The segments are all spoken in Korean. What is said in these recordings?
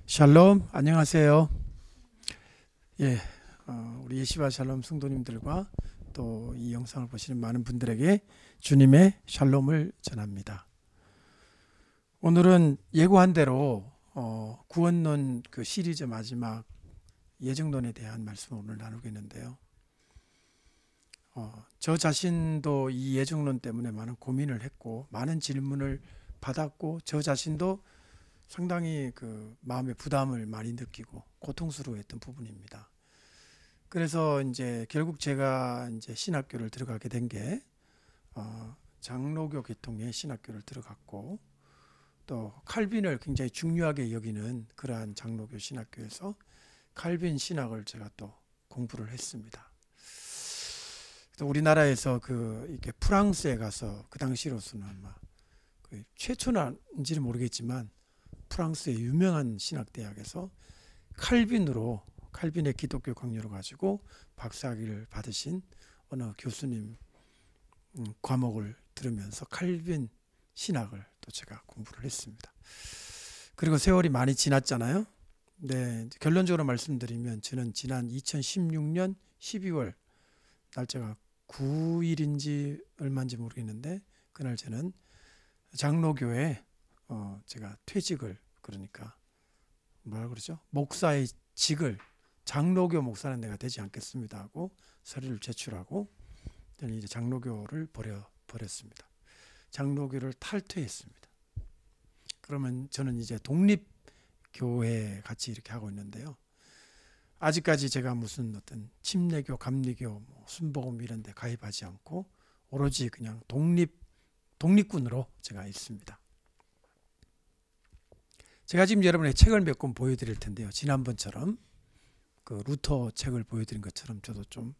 샬롬, 안녕하세요. 예, 우리 예시바 샬롬 성도님들과 또 이 영상을 보시는 많은 분들에게 주님의 샬롬을 전합니다. 오늘은 예고한 대로 구원론 그 시리즈 마지막 예정론에 대한 말씀을 오늘 나누겠는데요. 저 자신도 이 예정론 때문에 많은 고민을 했고 많은 질문을 받았고 저 자신도 상당히 그 마음의 부담을 많이 느끼고 고통스러워했던 부분입니다. 그래서 이제 결국 제가 이제 신학교를 들어가게 된 게 장로교 계통의 신학교를 들어갔고 또 칼빈을 굉장히 중요하게 여기는 그러한 장로교 신학교에서 칼빈 신학을 제가 또 공부를 했습니다. 또 우리나라에서 그 이렇게 프랑스에 가서 그 당시로서는 아마 그 최초인지는 모르겠지만 프랑스의 유명한 신학대학에서 칼빈의 기독교 강요를 가지고 박사학위를 받으신 어느 교수님 과목을 들으면서 칼빈 신학을 또 제가 공부를 했습니다. 그리고 세월이 많이 지났잖아요. 네, 결론적으로 말씀드리면 저는 지난 2016년 12월 날짜가 9일인지 얼마인지 모르겠는데 그날 저는 장로교에 제가 퇴직을, 그러니까 뭐라 그러죠? 목사의 직을, 장로교 목사는 내가 되지 않겠습니다 하고 서류를 제출하고 저는 이제 장로교를 버렸습니다. 장로교를 탈퇴했습니다. 그러면 저는 이제 독립교회 같이 이렇게 하고 있는데요. 아직까지 제가 무슨 어떤 침례교, 감리교, 순복음 이런 데 가입하지 않고 오로지 그냥 독립군으로 제가 있습니다. 제가 지금 여러분에게 책을 몇 권 보여드릴 텐데요. 지난번처럼 그 루터 책을 보여드린 것처럼 저도 좀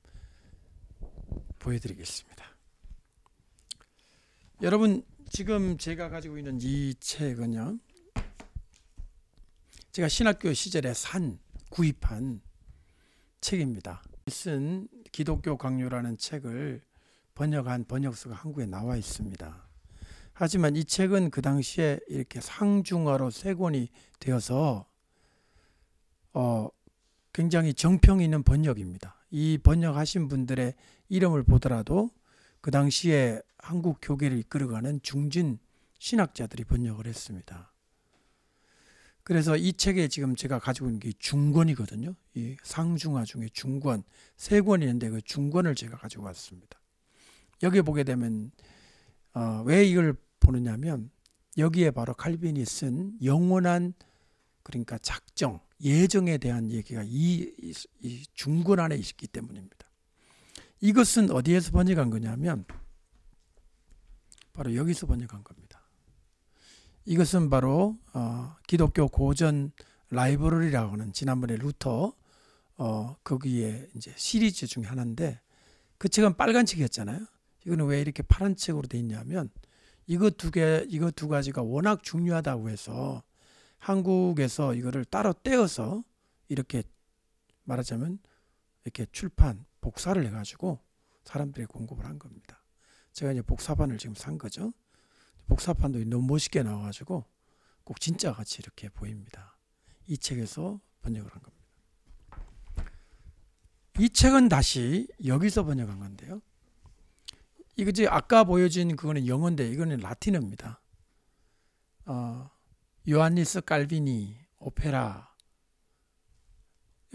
보여드리겠습니다. 여러분, 지금 제가 가지고 있는 이 책은요, 제가 신학교 시절에 구입한 책입니다. 쓴 기독교 강요라는 책을 번역한 번역서가 한국에 나와 있습니다. 하지만 이 책은 그 당시에 이렇게 상중하로 3권이 되어서 굉장히 정평이 있는 번역입니다. 이 번역하신 분들의 이름을 보더라도 그 당시에 한국 교계를 이끌어가는 중진 신학자들이 번역을 했습니다. 그래서 이 책에 지금 제가 가지고 있는 게 중권이거든요. 이 상중하 중에 중권 3권이 있는데 그 중권을 제가 가지고 왔습니다. 여기 보게 되면 왜 이걸 보느냐면 여기에 바로 칼빈이 쓴 영원한, 그러니까 작정, 예정에 대한 얘기가 이 중권 안에 있기 때문입니다. 이것은 어디에서 번역한 거냐면 바로 여기서 번역한 겁니다. 이것은 바로 기독교 고전 라이브러리라고 하는, 지난번에 루터 거기에 이제 시리즈 중에 하나인데 그 책은 빨간 책이었잖아요. 이거는 왜 이렇게 파란 책으로 돼 있냐면 이거 두 가지가 워낙 중요하다고 해서 한국에서 이거를 따로 떼어서 이렇게 말하자면 이렇게 복사를 해가지고 사람들이 공급을 한 겁니다. 제가 이제 복사판을 지금 산 거죠. 복사판도 너무 멋있게 나와가지고 꼭 진짜 같이 이렇게 보입니다. 이 책에서 번역을 한 겁니다. 이 책은 다시 여기서 번역한 건데요. 이거 이제 아까 보여진 그거는 영어인데 이거는 라틴어입니다. 요한니스 칼비니 오페라.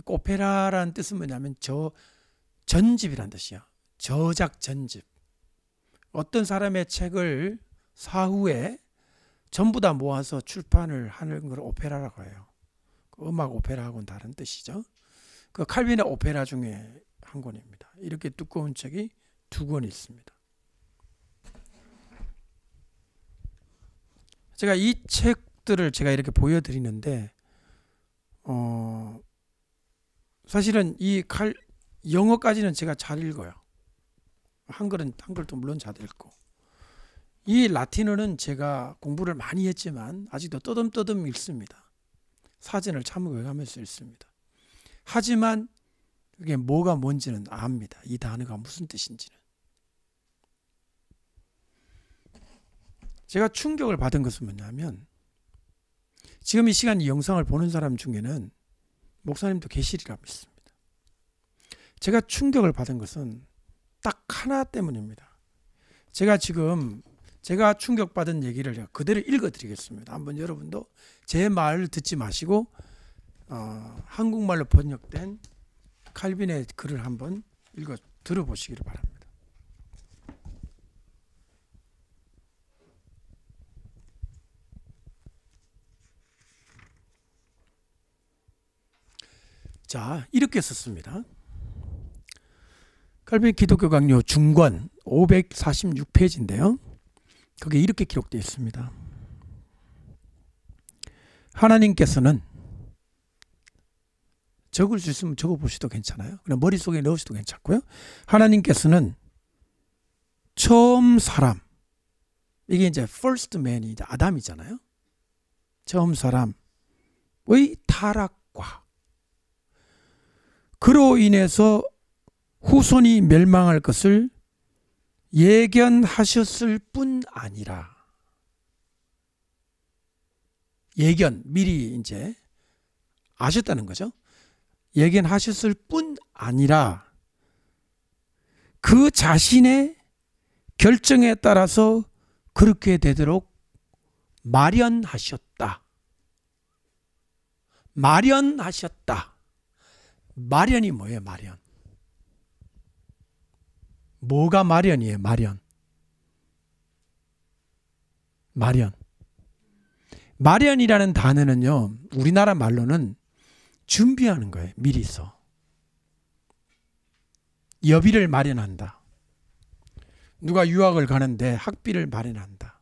오페라라는 뜻은 뭐냐면 전집이란 뜻이야. 저작 전집. 어떤 사람의 책을 사후에 전부 다 모아서 출판을 하는 걸 오페라라고 해요. 음악 오페라하고는 다른 뜻이죠. 그 칼빈의 오페라 중에 한 권입니다. 이렇게 두꺼운 책이 2권 있습니다. 제가 이 책들을 제가 이렇게 보여드리는데 사실은 영어까지는 제가 잘 읽어요. 한글도 물론 잘 읽고, 이 라틴어는 제가 공부를 많이 했지만 아직도 떠듬떠듬 읽습니다. 사전을 참고해가면서 읽습니다. 하지만 이게 뭐가 뭔지는 압니다. 이 단어가 무슨 뜻인지는. 제가 충격을 받은 것은 뭐냐면 지금 이 시간 이 영상을 보는 사람 중에는 목사님도 계시리라 믿습니다. 제가 충격을 받은 것은 딱 하나 때문입니다. 제가 충격받은 얘기를 제가 그대로 읽어드리겠습니다. 한번 여러분도 제 말을 듣지 마시고 한국말로 번역된 칼빈의 글을 한번 들어보시기를 바랍니다. 자, 이렇게 썼습니다. 칼빈 기독교 강요 중권 546페이지인데요. 거기에 이렇게 기록되어 있습니다. 하나님께서는, 적을 수 있으면 적어보셔도 괜찮아요. 그냥 머릿속에 넣으셔도 괜찮고요. 하나님께서는 처음 사람, 이게 이제 first man이 이제 아담이잖아요. 처음 사람의 타락과 그로 인해서 후손이 멸망할 것을 예견하셨을 뿐 아니라, 미리 이제 아셨다는 거죠. 예견하셨을 뿐 아니라 그 자신의 결정에 따라서 그렇게 되도록 마련하셨다. 마련이 뭐예요? 뭐가 마련이에요? 마련이라는 단어는요, 우리나라 말로는 준비하는 거예요. 미리서. 여비를 마련한다. 누가 유학을 가는데 학비를 마련한다.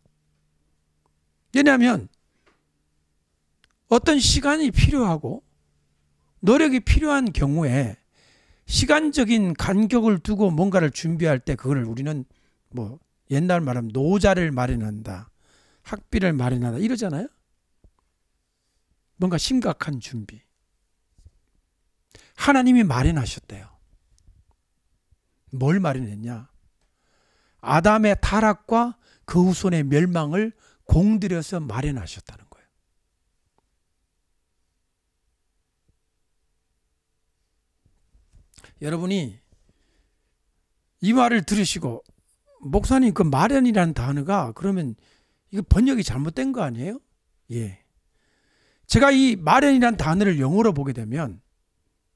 왜냐하면 어떤 시간이 필요하고 노력이 필요한 경우에 시간적인 간격을 두고 뭔가를 준비할 때 그걸 우리는 뭐 옛날 말하면 노자를 마련한다, 학비를 마련한다 이러잖아요. 뭔가 심각한 준비. 하나님이 마련하셨대요. 뭘 마련했냐? 아담의 타락과 그 후손의 멸망을 공들여서 마련하셨다는 거예요. 여러분이 이 말을 들으시고, 목사님 그 마련이라는 단어가 그러면 이거 번역이 잘못된 거 아니에요? 예. 제가 이 마련이라는 단어를 영어로 보게 되면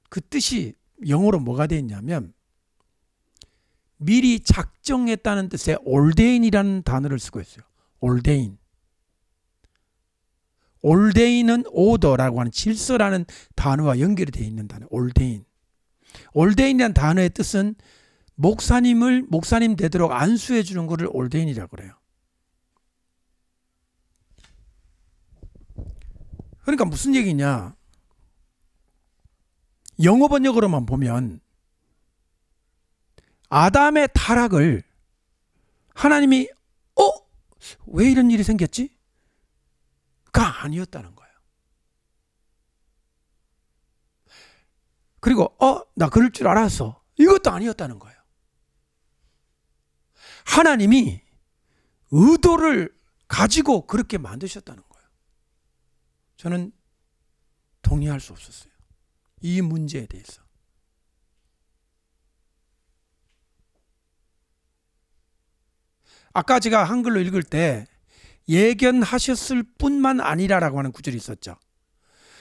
그 뜻이 영어로 뭐가 되어 있냐면, 미리 작정했다는 뜻의 ordain이라는 단어를 쓰고 있어요. ordain은 order라고 하는 질서라는 단어와 연결이 되어 있는 단어. ordain이라는 단어의 뜻은 목사님을 목사님 되도록 안수해 주는 것을 ordain이라고 그래요. 그러니까 무슨 얘기냐? 영어 번역으로만 보면 아담의 타락을 하나님이 왜 이런 일이 생겼지? 가 아니었다는 거예요. 그리고 나 그럴 줄 알았어, 이것도 아니었다는 거예요. 하나님이 의도를 가지고 그렇게 만드셨다는 거예요. 저는 동의할 수 없었어요, 이 문제에 대해서. 아까 제가 한글로 읽을 때 예견하셨을 뿐만 아니라라고 하는 구절이 있었죠.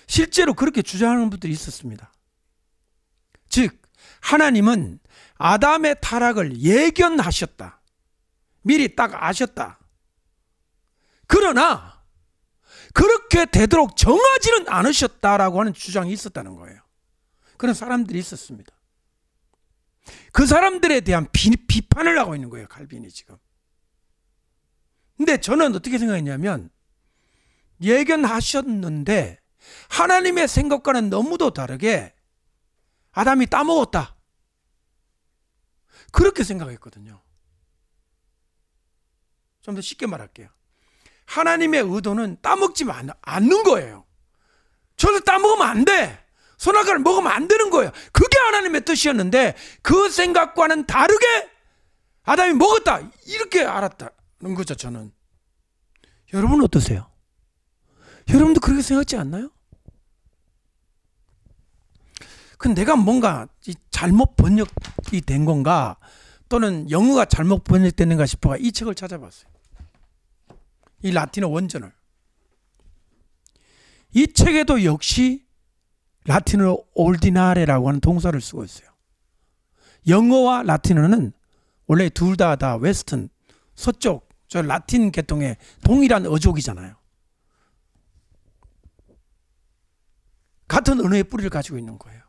실제로 그렇게 주장하는 분들이 있었습니다. 즉 하나님은 아담의 타락을 예견하셨다, 미리 딱 아셨다. 그러나 그렇게 되도록 정하지는 않으셨다라고 하는 주장이 있었다는 거예요. 그런 사람들이 있었습니다. 그 사람들에 대한 비판을 하고 있는 거예요, 칼빈이 지금. 근데 저는 어떻게 생각했냐면, 예견하셨는데 하나님의 생각과는 너무도 다르게 아담이 따먹었다, 그렇게 생각했거든요. 좀 더 쉽게 말할게요. 하나님의 의도는 따먹지 않는 거예요. 저도 따먹으면 안 돼, 선악과를 먹으면 안 되는 거예요. 그게 하나님의 뜻이었는데 그 생각과는 다르게 아담이 먹었다, 이렇게 알았다는 거죠. 저는. 여러분 어떠세요? 여러분도 그렇게 생각하지 않나요? 근데 내가 뭔가 잘못 번역이 된 건가 또는 영어가 잘못 번역됐는가 싶어가 이 책을 찾아봤어요. 이 라틴어 원전을. 이 책에도 역시 라틴어로 올디나레라고 하는 동사를 쓰고 있어요. 영어와 라틴어는 원래 둘 다 웨스턴, 서쪽, 저 라틴 계통의 동일한 어족이잖아요. 같은 언어의 뿌리를 가지고 있는 거예요.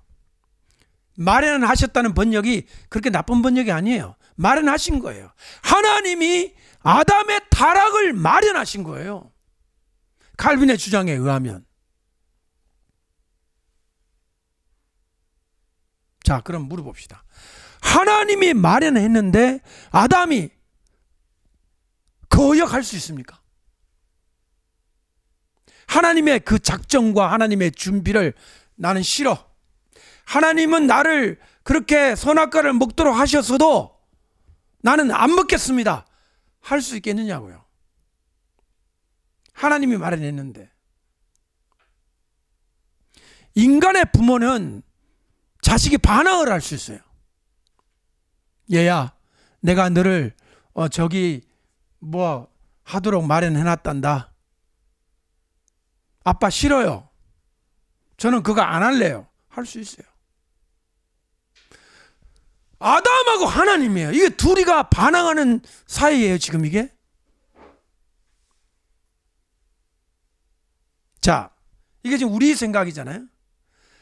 마련하셨다는 번역이 그렇게 나쁜 번역이 아니에요. 마련하신 거예요. 하나님이 아담의 타락을 마련하신 거예요. 칼빈의 주장에 의하면. 자, 그럼 물어봅시다. 하나님이 마련했는데 아담이 거역할 수 있습니까? 하나님의 그 작정과 하나님의 준비를 나는 싫어. 하나님은 나를 그렇게 선악과를 먹도록 하셨어도 나는 안 먹겠습니다. 할 수 있겠느냐고요. 하나님이 마련했는데. 인간의 부모는 자식이 반항을 할 수 있어요. 얘야, 내가 너를 저기 뭐 하도록 마련해놨단다. 아빠 싫어요. 저는 그거 안 할래요. 할 수 있어요. 아담하고 하나님이에요. 이게 둘이가 반항하는 사이예요, 지금 이게. 자, 이게 지금 우리 생각이잖아요.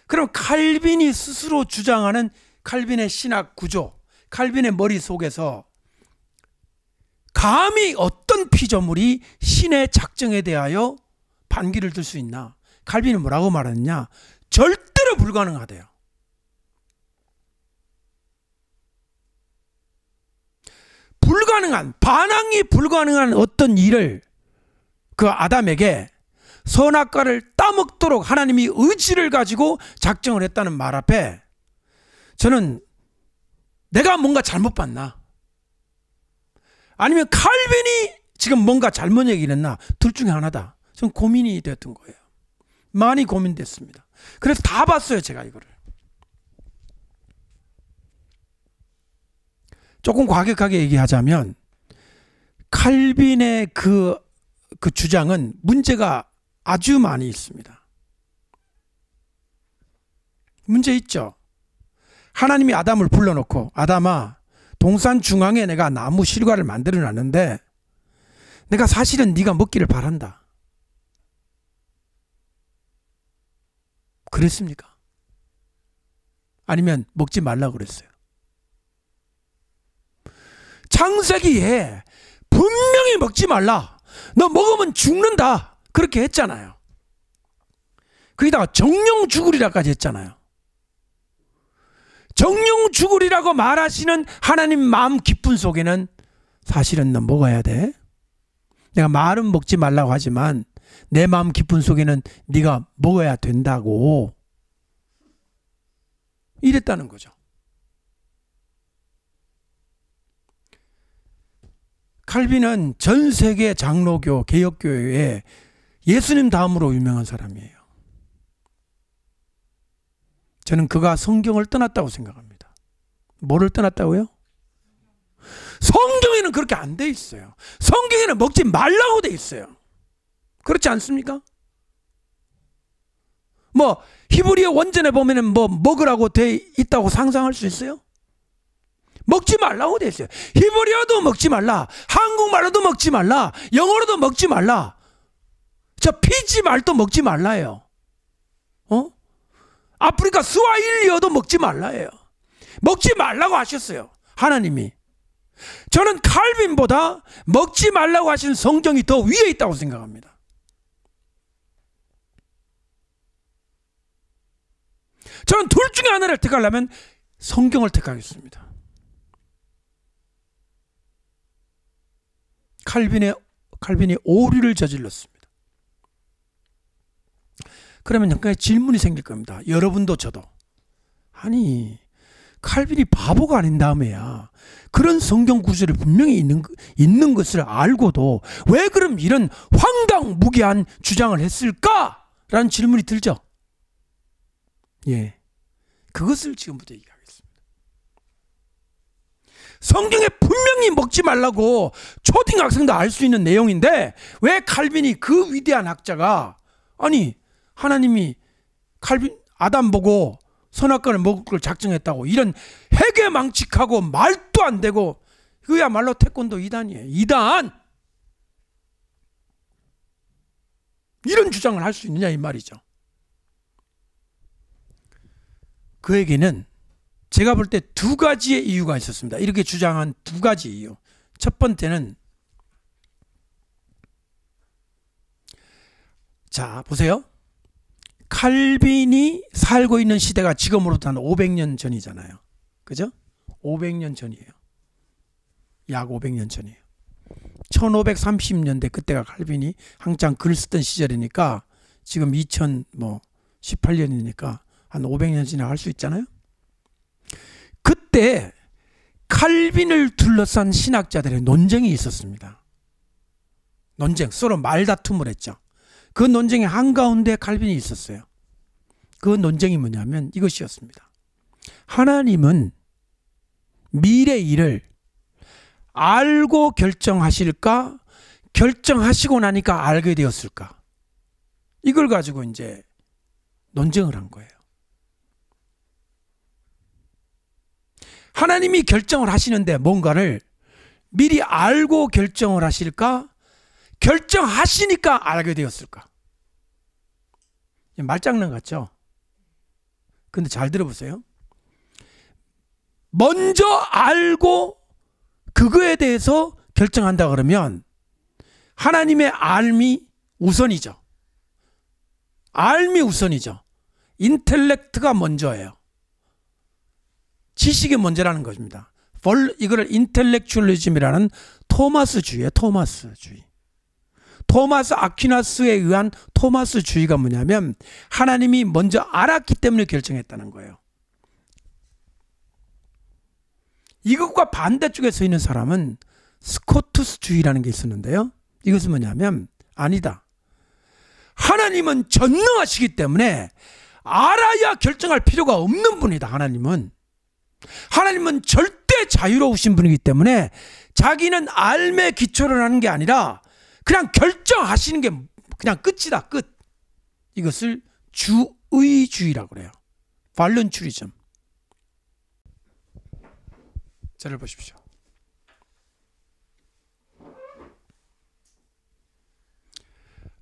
그럼 칼빈이 스스로 주장하는 칼빈의 신학 구조, 칼빈의 머릿속에서 감히 어떤 피조물이 신의 작정에 대하여 반기를 들 수 있나? 칼빈이 뭐라고 말하느냐? 절대로 불가능하대요. 불가능한, 반항이 불가능한 어떤 일을 그 아담에게 선악과를 따먹도록 하나님이 의지를 가지고 작정을 했다는 말 앞에 저는 내가 뭔가 잘못 봤나? 아니면 칼빈이 지금 뭔가 잘못 얘기를 했나? 둘 중에 하나다. 전 고민이 됐던 거예요. 많이 고민됐습니다. 그래서 다 봤어요, 제가 이거를. 조금 과격하게 얘기하자면 칼빈의 그 주장은 문제가 아주 많이 있습니다. 문제 있죠. 하나님이 아담을 불러놓고 아담아, 동산 중앙에 내가 나무 실과를 만들어 놨는데 내가 사실은 네가 먹기를 바란다. 그랬습니까? 아니면 먹지 말라고 그랬어요? 창세기에 분명히 먹지 말라. 너 먹으면 죽는다. 그렇게 했잖아요. 거기다가 정령 죽으리라까지 했잖아요. 정령 죽으리라고 말하시는 하나님 마음 깊은 속에는 사실은 너 먹어야 돼. 내가 말은 먹지 말라고 하지만 내 마음 깊은 속에는 네가 먹어야 된다고 이랬다는 거죠. 칼빈은 전 세계 장로교, 개혁교회에 예수님 다음으로 유명한 사람이에요. 저는 그가 성경을 떠났다고 생각합니다. 뭐를 떠났다고요? 성경에는 그렇게 안 돼 있어요. 성경에는 먹지 말라고 돼 있어요. 그렇지 않습니까? 뭐 히브리어 원전에 보면은 뭐 먹으라고 돼 있다고 상상할 수 있어요? 먹지 말라고 돼 있어요. 히브리어도 먹지 말라. 한국말로도 먹지 말라. 영어로도 먹지 말라. 저 피지 말도 먹지 말라예요. 아프리카 스와힐리어도 먹지 말라예요. 먹지 말라고 하셨어요. 하나님이. 저는 칼빈보다 먹지 말라고 하신 성경이 더 위에 있다고 생각합니다. 저는 둘 중에 하나를 택하려면 성경을 택하겠습니다. 칼빈이 오류를 저질렀습니다. 그러면 약간의 질문이 생길 겁니다. 여러분도 저도. 아니, 칼빈이 바보가 아닌 다음에야 그런 성경 구절이 분명히 있는 것을 알고도 왜 그럼 이런 황당무계한 주장을 했을까라는 질문이 들죠. 예, 그것을 지금부터 얘기하겠습니다. 성경에 분명히 먹지 말라고 초등학생도 알 수 있는 내용인데 왜 칼빈이, 그 위대한 학자가, 아니 하나님이 아담 보고 선악과를 먹을 걸 작정했다고, 이런 해괴망측하고 말도 안 되고, 그야말로 태권도 이단이에요. 이단! 이런 주장을 할 수 있느냐 이 말이죠. 그에게는 제가 볼 때 두 가지의 이유가 있었습니다. 이렇게 주장한 두 가지 이유. 첫 번째는, 자 보세요. 칼빈이 살고 있는 시대가 지금으로부터 한 500년 전이잖아요. 그죠? 500년 전이에요. 약 500년 전이에요. 1530년대, 그때가 칼빈이 한창 글 쓰던 시절이니까 지금 2018년이니까 한 500년 지나 할 수 있잖아요. 그때 칼빈을 둘러싼 신학자들의 논쟁이 있었습니다. 논쟁, 서로 말다툼을 했죠. 그 논쟁의 한가운데 칼빈이 있었어요. 그 논쟁이 뭐냐면 이것이었습니다. 하나님은 미래 일을 알고 결정하실까, 결정하시고 나니까 알게 되었을까? 이걸 가지고 이제 논쟁을 한 거예요. 하나님이 결정을 하시는데 뭔가를 미리 알고 결정을 하실까, 결정하시니까 알게 되었을까? 말장난 같죠? 근데 잘 들어보세요. 먼저 알고 그거에 대해서 결정한다 그러면 하나님의 알미 우선이죠. 알미 우선이죠. 인텔렉트가 먼저예요. 지식이 먼저라는 것입니다. 이거를 인텔렉츄얼리즘이라는 토마스주의예요. 토마스주의. 토마스 아퀴나스에 의한 토마스주의가 뭐냐면 하나님이 먼저 알았기 때문에 결정했다는 거예요. 이것과 반대쪽에 서 있는 사람은 스코투스주의라는 게 있었는데요. 이것은 뭐냐면, 아니다, 하나님은 전능하시기 때문에 알아야 결정할 필요가 없는 분이다. 하나님은 절대 자유로우신 분이기 때문에 자기는 알매 기초를 하는 게 아니라 그냥 결정하시는 게 그냥 끝이다. 끝. 이것을 주의주의라고 그래요. 발론추리즘. 자를 보십시오.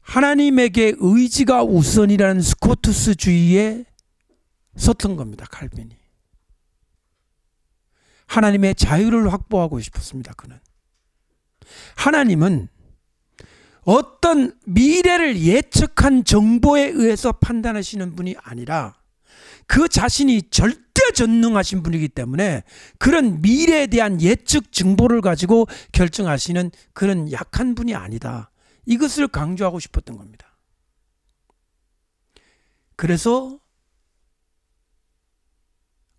하나님에게 의지가 우선이라는 스코투스주의에 섰던 겁니다. 칼빈이. 하나님의 자유를 확보하고 싶었습니다. 그는. 하나님은 어떤 미래를 예측한 정보에 의해서 판단하시는 분이 아니라 그 자신이 절대 전능하신 분이기 때문에 그런 미래에 대한 예측 정보를 가지고 결정하시는 그런 약한 분이 아니다. 이것을 강조하고 싶었던 겁니다. 그래서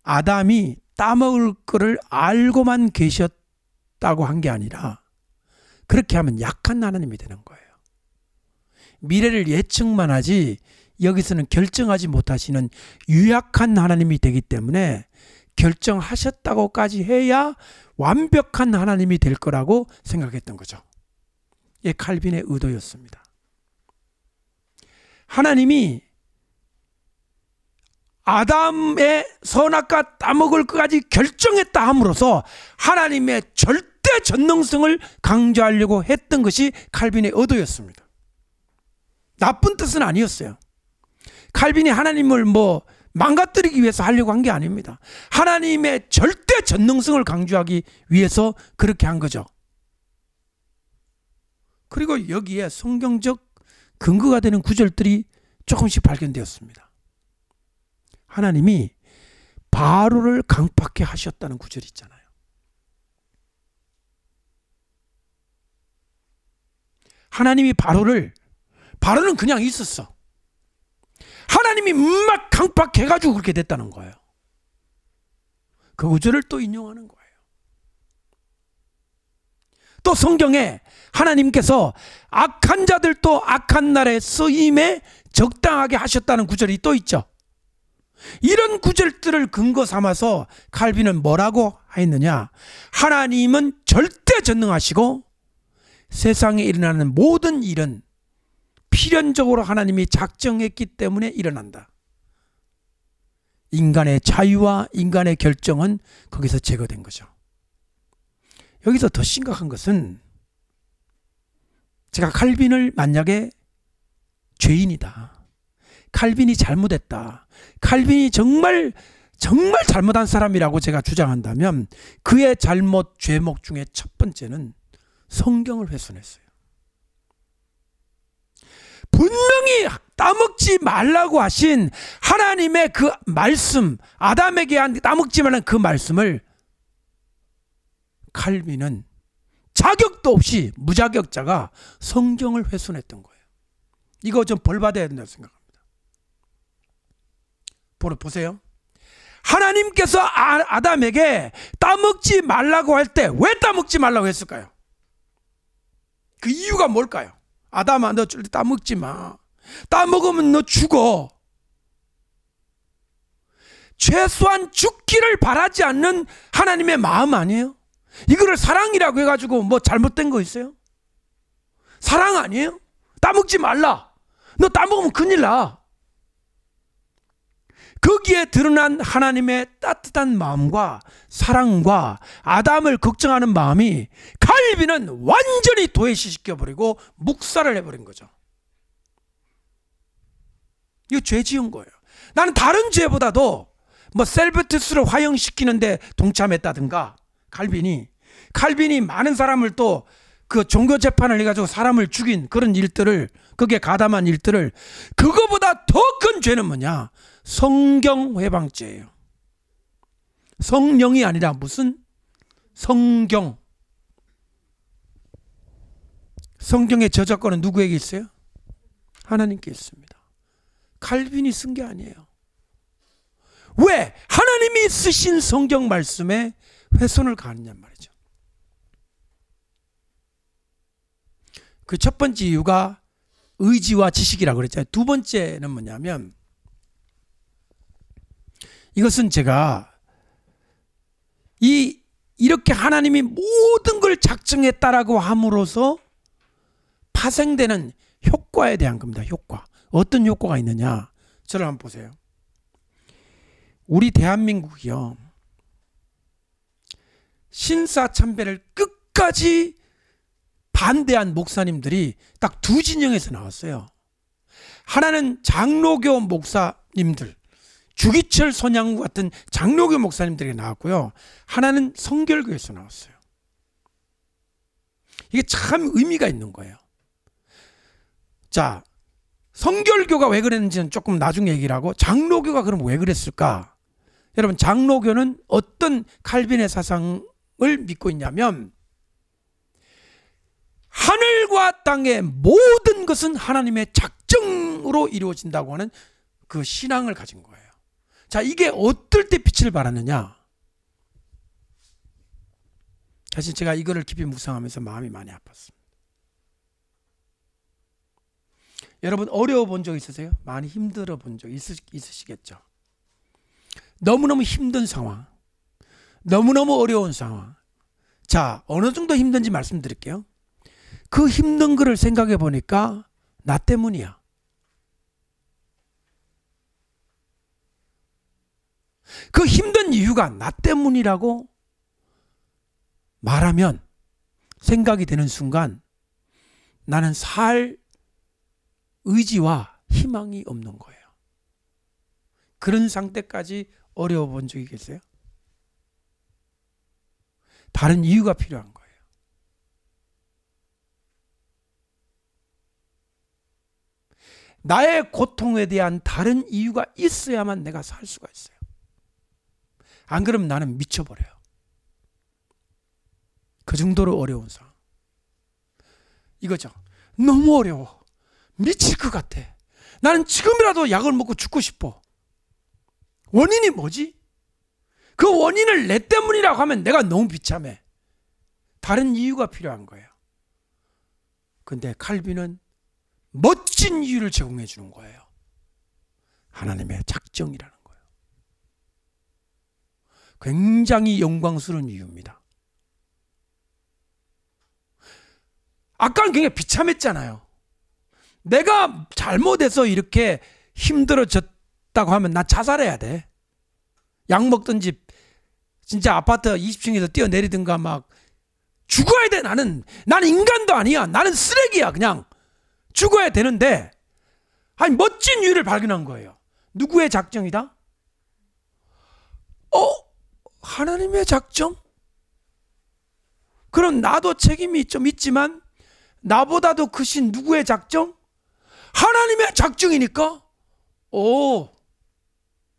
아담이 따먹을 거를 알고만 계셨다고 한 게 아니라 그렇게 하면 약한 하나님이 되는 거예요. 미래를 예측만 하지 여기서는 결정하지 못하시는 유약한 하나님이 되기 때문에 결정하셨다고까지 해야 완벽한 하나님이 될 거라고 생각했던 거죠. 이게 칼빈의 의도였습니다. 하나님이 아담의 선악과 따먹을 것까지 결정했다 함으로써 하나님의 절대 전능성을 강조하려고 했던 것이 칼빈의 의도였습니다. 나쁜 뜻은 아니었어요. 칼빈이 하나님을 망가뜨리기 위해서 하려고 한 게 아닙니다. 하나님의 절대 전능성을 강조하기 위해서 그렇게 한 거죠. 그리고 여기에 성경적 근거가 되는 구절들이 조금씩 발견되었습니다. 하나님이 바로를 강팍해 하셨다는 구절이 있잖아요. 하나님이 바로는 그냥 있었어. 하나님이 막 강팍해가지고 그렇게 됐다는 거예요. 그 구절을 또 인용하는 거예요. 또 성경에 하나님께서 악한 자들도 악한 날에 쓰임에 적당하게 하셨다는 구절이 또 있죠. 이런 구절들을 근거 삼아서 칼빈은 뭐라고 했느냐? 하나님은 절대 전능하시고 세상에 일어나는 모든 일은 필연적으로 하나님이 작정했기 때문에 일어난다. 인간의 자유와 인간의 결정은 거기서 제거된 거죠. 여기서 더 심각한 것은 제가 칼빈을 만약에 죄인이다, 칼빈이 잘못했다, 칼빈이 정말 잘못한 사람이라고 제가 주장한다면 그의 잘못 죄목 중에 첫 번째는 성경을 훼손했어요. 분명히 따먹지 말라고 하신 하나님의 그 말씀, 아담에게 한 따먹지 말라는 그 말씀을 칼빈은 자격도 없이 무자격자가 성경을 훼손했던 거예요. 이거 좀 벌받아야 된다고 생각합니다. 보세요. 하나님께서 아담에게 따먹지 말라고 할 때 왜 따먹지 말라고 했을까요? 그 이유가 뭘까요? 아담아, 너 절대 따먹지 마. 따먹으면 너 죽어. 최소한 죽기를 바라지 않는 하나님의 마음 아니에요? 이거를 사랑이라고 해가지고 뭐 잘못된 거 있어요? 사랑 아니에요? 따먹지 말라. 너 따먹으면 큰일 나. 거기에 드러난 하나님의 따뜻한 마음과 사랑과 아담을 걱정하는 마음이 칼빈은 완전히 도외시시켜버리고 묵살을 해버린 거죠. 이거 죄 지은 거예요. 나는 다른 죄보다도 뭐 셀베투스를 화형시키는데 동참했다든가, 칼빈이 많은 사람을 또 그 종교 재판을 해가지고 사람을 죽인 그런 일들을, 거기에 가담한 일들을, 그거보다 더 큰 죄는 뭐냐? 성경 회방죄예요. 성령이 아니라 무슨 성경. 성경의 저작권은 누구에게 있어요? 하나님께 있습니다. 칼빈이 쓴 게 아니에요. 왜? 하나님이 쓰신 성경 말씀에 훼손을 가하느냐 말이죠. 그 첫 번째 이유가 의지와 지식이라고 그랬잖아요. 두 번째는 뭐냐면, 이것은 제가 이렇게 하나님이 모든 걸 작정했다라고 함으로써 파생되는 효과에 대한 겁니다. 효과. 어떤 효과가 있느냐? 저를 한번 보세요. 우리 대한민국이요, 신사참배를 끝까지 반대한 목사님들이 딱 두 진영에서 나왔어요. 하나는 장로교 목사님들, 주기철 손양구 같은 장로교 목사님들이 나왔고요. 하나는 성결교에서 나왔어요. 이게 참 의미가 있는 거예요. 자, 성결교가 왜 그랬는지는 조금 나중에 얘기를 하고, 장로교가 그럼 왜 그랬을까? 여러분, 장로교는 어떤 칼빈의 사상을 믿고 있냐면, 하늘과 땅의 모든 것은 하나님의 작정으로 이루어진다고 하는 그 신앙을 가진 거예요. 자, 이게 어떨 때 빛을 발하느냐? 사실 제가 이거를 깊이 묵상하면서 마음이 많이 아팠습니다. 여러분, 어려워 본 적 있으세요? 많이 힘들어 본 적 있으시겠죠? 너무너무 힘든 상황, 너무너무 어려운 상황. 자, 어느 정도 힘든지 말씀드릴게요. 그 힘든 거를 생각해 보니까 나 때문이야. 그 힘든 이유가 나 때문이라고 말하면, 생각이 되는 순간 나는 살 의지와 희망이 없는 거예요. 그런 상태까지 어려워 본 적이 계세요? 다른 이유가 필요한 거예요. 나의 고통에 대한 다른 이유가 있어야만 내가 살 수가 있어요. 안 그러면 나는 미쳐버려요. 그 정도로 어려운 상황. 이거죠. 너무 어려워. 미칠 것 같아. 나는 지금이라도 약을 먹고 죽고 싶어. 원인이 뭐지? 그 원인을 내 때문이라고 하면 내가 너무 비참해. 다른 이유가 필요한 거예요. 근데 칼빈은 멋진 이유를 제공해 주는 거예요. 하나님의 작정이라는 거예요. 굉장히 영광스러운 이유입니다. 아까는 굉장히 비참했잖아요. 내가 잘못해서 이렇게 힘들어졌다고 하면 나 자살해야 돼. 약 먹든지 진짜 아파트 20층에서 뛰어내리든가 막 죽어야 돼. 나는 인간도 아니야. 나는 쓰레기야. 그냥 죽어야 되는데, 아니 멋진 이유를 발견한 거예요. 누구의 작정이다? 하나님의 작정? 그럼 나도 책임이 좀 있지만 나보다도 크신 누구의 작정? 하나님의 작정이니까.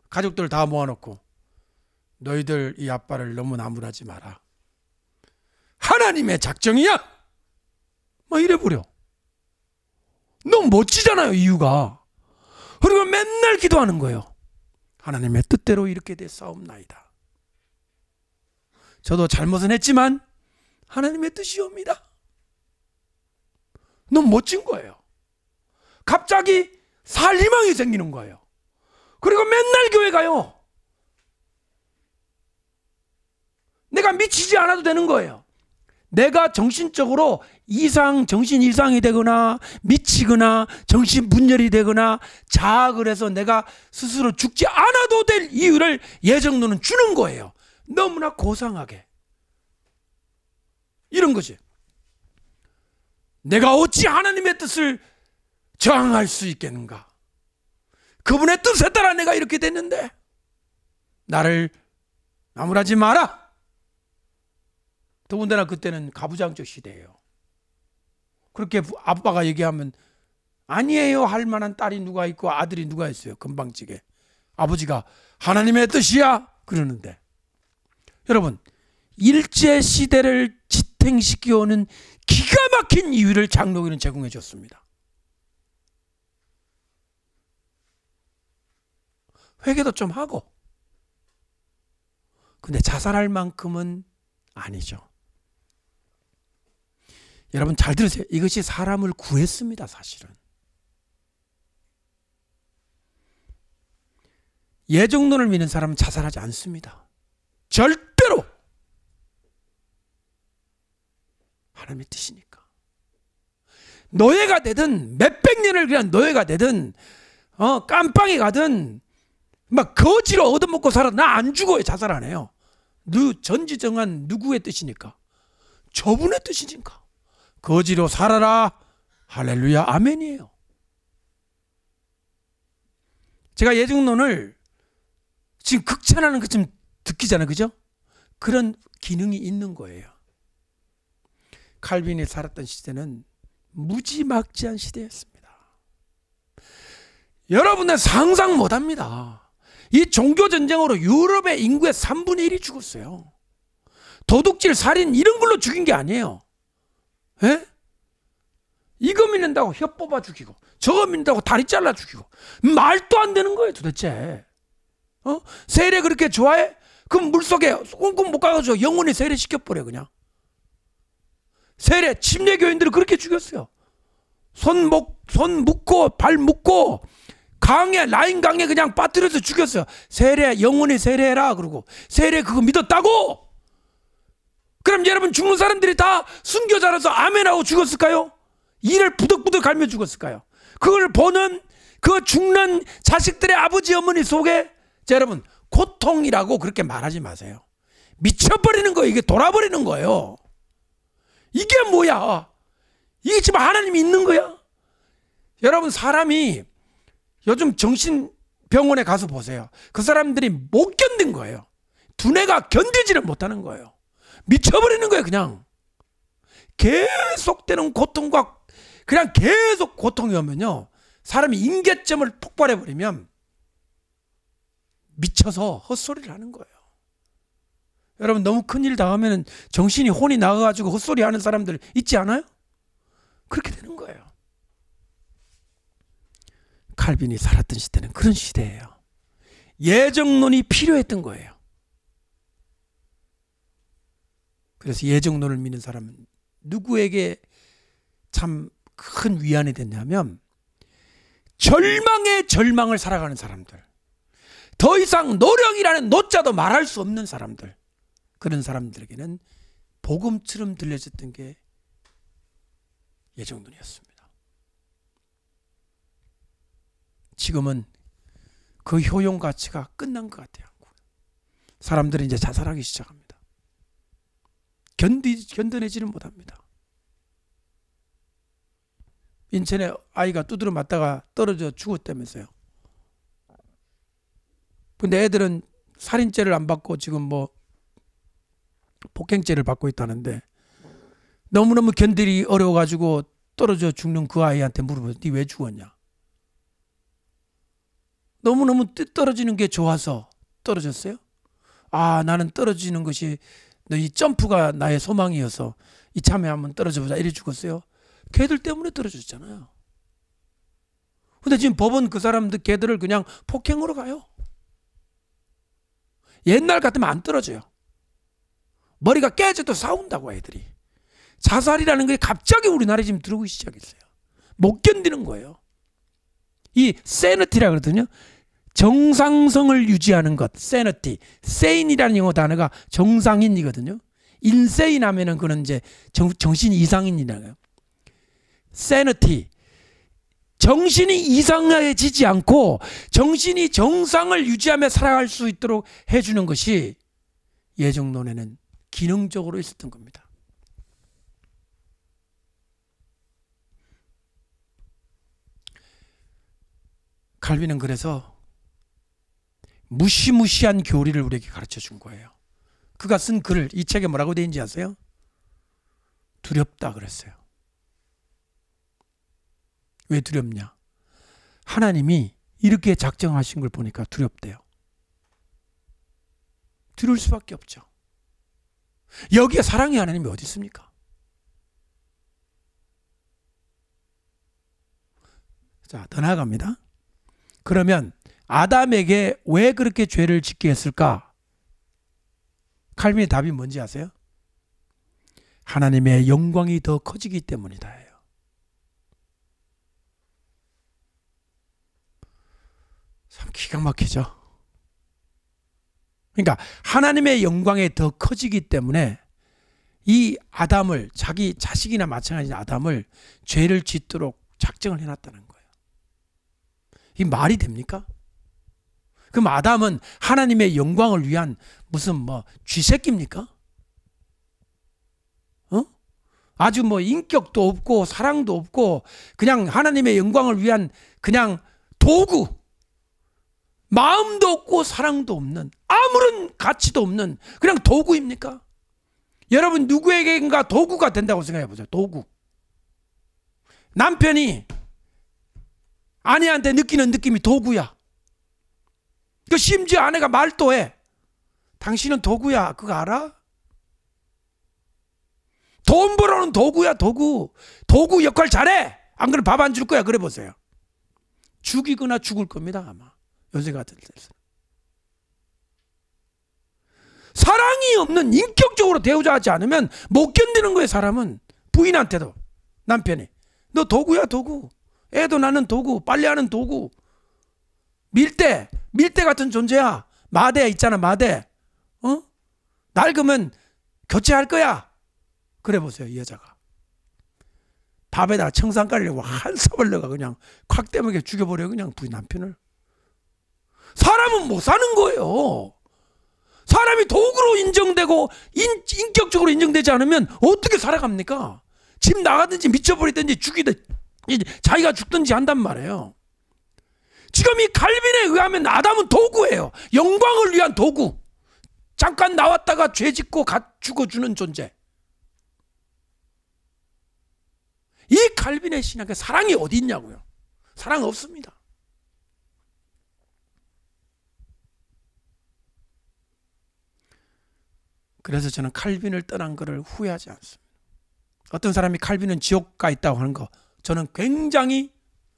가족들 다 모아놓고 너희들 이 아빠를 너무 나무라지 마라. 하나님의 작정이야? 막 이래버려. 너무 멋지잖아요, 이유가. 그리고 맨날 기도하는 거예요. 하나님의 뜻대로 이렇게 됐사옵나이다. 저도 잘못은 했지만 하나님의 뜻이옵니다. 너무 멋진 거예요. 갑자기 살 희망이 생기는 거예요. 그리고 맨날 교회 가요. 내가 미치지 않아도 되는 거예요. 내가 정신적으로 정신 이상이 되거나 미치거나 정신분열이 되거나 자학을 해서 내가 스스로 죽지 않아도 될 이유를 예정론은 주는 거예요. 너무나 고상하게. 이런 거지. 내가 어찌 하나님의 뜻을 저항할 수 있겠는가? 그분의 뜻에 따라 내가 이렇게 됐는데 나를 나무라지 마라. 더군다나 그때는 가부장적 시대예요. 그렇게 아빠가 얘기하면 아니에요 할 만한 딸이 누가 있고 아들이 누가 있어요. 금방지게 아버지가 하나님의 뜻이야 그러는데, 여러분 일제시대를 지탱시켜오는 기가 막힌 이유를 장로교는 제공해 줬습니다. 회개도 좀 하고. 근데 자살할 만큼은 아니죠. 여러분 잘 들으세요. 이것이 사람을 구했습니다. 사실은 예정론을 믿는 사람은 자살하지 않습니다. 절대로. 하나님의 뜻이니까. 노예가 되든 몇백 년을 그냥 노예가 되든 깜빵에 가든 막 거지로 얻어먹고 살아도 나 안 죽어요. 자살 안 해요. 전지정한 누구의 뜻이니까? 저분의 뜻이니까. 거지로 살아라. 할렐루야 아멘이에요. 제가 예정론을 지금 극찬하는 것 좀 듣기잖아요. 그죠? 그런 기능이 있는 거예요. 칼빈이 살았던 시대는 무지막지한 시대였습니다. 여러분은 상상 못합니다. 이 종교전쟁으로 유럽의 인구의 3분의 1이 죽었어요. 도둑질, 살인 이런 걸로 죽인 게 아니에요. 에? 이거 믿는다고 혀 뽑아 죽이고 저거 믿는다고 다리 잘라 죽이고 말도 안 되는 거예요 도대체. 세례 그렇게 좋아해? 그럼 물속에 꽁꽁 못 가가지고 영원히 세례 시켜버려 그냥. 세례 침례교인들을 그렇게 죽였어요. 손 묶고 발 묶고 라인 강에 그냥 빠뜨려서 죽였어요. 세례 영원히 세례해라 그러고. 세례 그거 믿었다고? 그럼 여러분 죽는 사람들이 다 순교자라서 아멘하고 죽었을까요? 이를 부득부득 갈며 죽었을까요? 그걸 보는 그 죽는 자식들의 아버지 어머니 속에 여러분 고통이라고 그렇게 말하지 마세요. 미쳐버리는 거예요. 이게 돌아버리는 거예요. 이게 뭐야? 이게 지금 하나님이 있는 거야? 여러분 사람이 요즘 정신병원에 가서 보세요. 그 사람들이 못 견딘 거예요. 두뇌가 견디지를 못하는 거예요. 미쳐버리는 거예요. 그냥 계속되는 고통과 그냥 계속 고통이 오면요 사람이 임계점을 폭발해버리면 미쳐서 헛소리를 하는 거예요. 여러분 너무 큰일 당하면 정신이 혼이 나가가지고 헛소리 하는 사람들 있지 않아요? 그렇게 되는 거예요. 칼빈이 살았던 시대는 그런 시대예요. 예정론이 필요했던 거예요. 그래서 예정론을 믿는 사람은 누구에게 참 큰 위안이 됐냐면 절망의 절망을 살아가는 사람들, 더 이상 노력이라는 노자도 말할 수 없는 사람들, 그런 사람들에게는 복음처럼 들려졌던 게 예정론이었습니다. 지금은 그 효용 가치가 끝난 것 같아요. 사람들이 이제 자살하기 시작합니다. 견뎌내지를 못합니다. 인천에 아이가 두드려 맞다가 떨어져 죽었다면서요. 근데 애들은 살인죄를 안 받고 지금 뭐 폭행죄를 받고 있다는데, 너무너무 견디기 어려워가지고 떨어져 죽는 그 아이한테 물어보죠. 니 왜 죽었냐? 너무너무 떨어지는 게 좋아서 떨어졌어요? 아, 나는 떨어지는 것이, 이 점프가 나의 소망이어서 이참에 한번 떨어져보자 이래 죽었어요? 걔들 때문에 떨어졌잖아요. 근데 지금 법은 그 사람들 걔들을 그냥 폭행으로 가요. 옛날 같으면 안 떨어져요. 머리가 깨져도 싸운다고 애들이. 자살이라는 게 갑자기 우리나라에 지금 들어오기 시작했어요. 못 견디는 거예요. 이 세너티라 그러거든요. 정상성을 유지하는 것, 세너티. 세인이라는 영어 단어가 정상인이거든요. 인세인 하면은 그는 이제 정신 이상인이라고요. 세너티. 정신이 이상해지지 않고 정신이 정상을 유지하며 살아갈 수 있도록 해주는 것이 예정론에는 기능적으로 있었던 겁니다. 칼빈은 그래서 무시무시한 교리를 우리에게 가르쳐 준 거예요. 그가 쓴 글을, 이 책에 뭐라고 되어 있는지 아세요? 두렵다 그랬어요. 왜 두렵냐? 하나님이 이렇게 작정하신 걸 보니까 두렵대요. 두려울 수밖에 없죠. 여기에 사랑의 하나님이 어디 있습니까? 자, 더 나아갑니다. 그러면 아담에게 왜 그렇게 죄를 짓게 했을까? 칼빈의 답이 뭔지 아세요? 하나님의 영광이 더 커지기 때문이다. 참 기가 막히죠. 그러니까 하나님의 영광이 더 커지기 때문에 이 아담을, 자기 자식이나 마찬가지인 아담을 죄를 짓도록 작정을 해놨다는 거예요. 이 말이 됩니까? 그럼 아담은 하나님의 영광을 위한 무슨 뭐 쥐새끼입니까? 아주 뭐 인격도 없고 사랑도 없고 그냥 하나님의 영광을 위한 그냥 도구, 마음도 없고 사랑도 없는, 아무런 가치도 없는 그냥 도구입니까? 여러분 누구에게인가 도구가 된다고 생각해 보세요. 도구. 남편이 아내한테 느끼는 느낌이 도구야. 그 심지어 아내가 말도 해. 당신은 도구야. 그거 알아? 돈 벌어는 도구야. 도구. 도구 역할 잘해. 안 그러면 밥 안 줄 거야. 그래 보세요. 죽이거나 죽을 겁니다. 아마 요새 같은 때는. 사랑이 없는, 인격적으로 대우하지 않으면 못 견디는 거예요. 사람은. 부인한테도, 남편이 너 도구야. 도구. 애도 낳는 도구, 빨래하는 도구, 밀대 같은 존재야. 마대 있잖아. 마대. 낡으면 교체할 거야. 그래 보세요. 이 여자가 밥에다 청산가리를 한 삽을 넣어가 그냥 콱떼먹게 죽여버려. 그냥 부인 남편을. 사람은 못 사는 거예요. 사람이 도구로 인정되고 인격적으로 인정되지 않으면 어떻게 살아갑니까? 집 나가든지 미쳐버리든지 죽이든지 자기가 죽든지 한단 말이에요. 지금 이 칼빈에 의하면 아담은 도구예요. 영광을 위한 도구. 잠깐 나왔다가 죄 짓고 죽어주는 존재. 이 칼빈의 신학에 사랑이 어디 있냐고요. 사랑 없습니다. 그래서 저는 칼빈을 떠난 것을 후회하지 않습니다. 어떤 사람이 칼빈은 지옥 가 있다고 하는 거, 저는 굉장히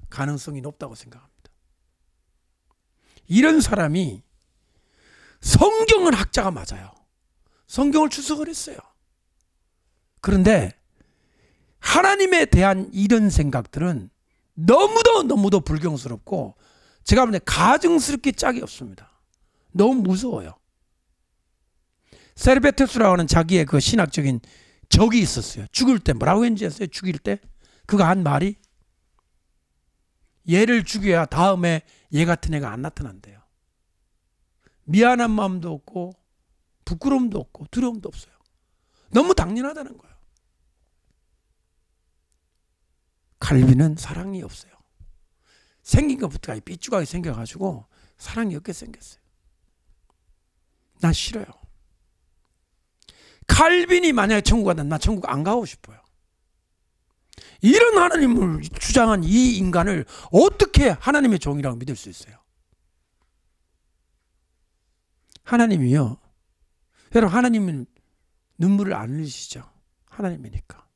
가능성이 높다고 생각합니다. 이런 사람이 성경은 학자가 맞아요. 성경을 추석을 했어요. 그런데 하나님에 대한 이런 생각들은 너무도 불경스럽고 제가 볼 때 가증스럽게 짝이 없습니다. 너무 무서워요. 세르베테스라고 하는 자기의 그 신학적인 적이 있었어요. 죽을 때 뭐라고 했는지 아세요? 죽일 때 그가 한 말이 얘를 죽여야 다음에 얘 같은 애가 안 나타난대요. 미안한 마음도 없고 부끄러움도 없고 두려움도 없어요. 너무 당연하다는 거예요. 칼빈은 사랑이 없어요. 생긴 것부터 삐죽하게 생겨가지고 사랑이 없게 생겼어요. 난 싫어요. 칼빈이 만약에 천국 가면 나 천국 안 가고 싶어요. 이런 하나님을 주장한 이 인간을 어떻게 하나님의 종이라고 믿을 수 있어요? 하나님이요. 여러분, 하나님은 눈물을 안 흘리시죠. 하나님이니까.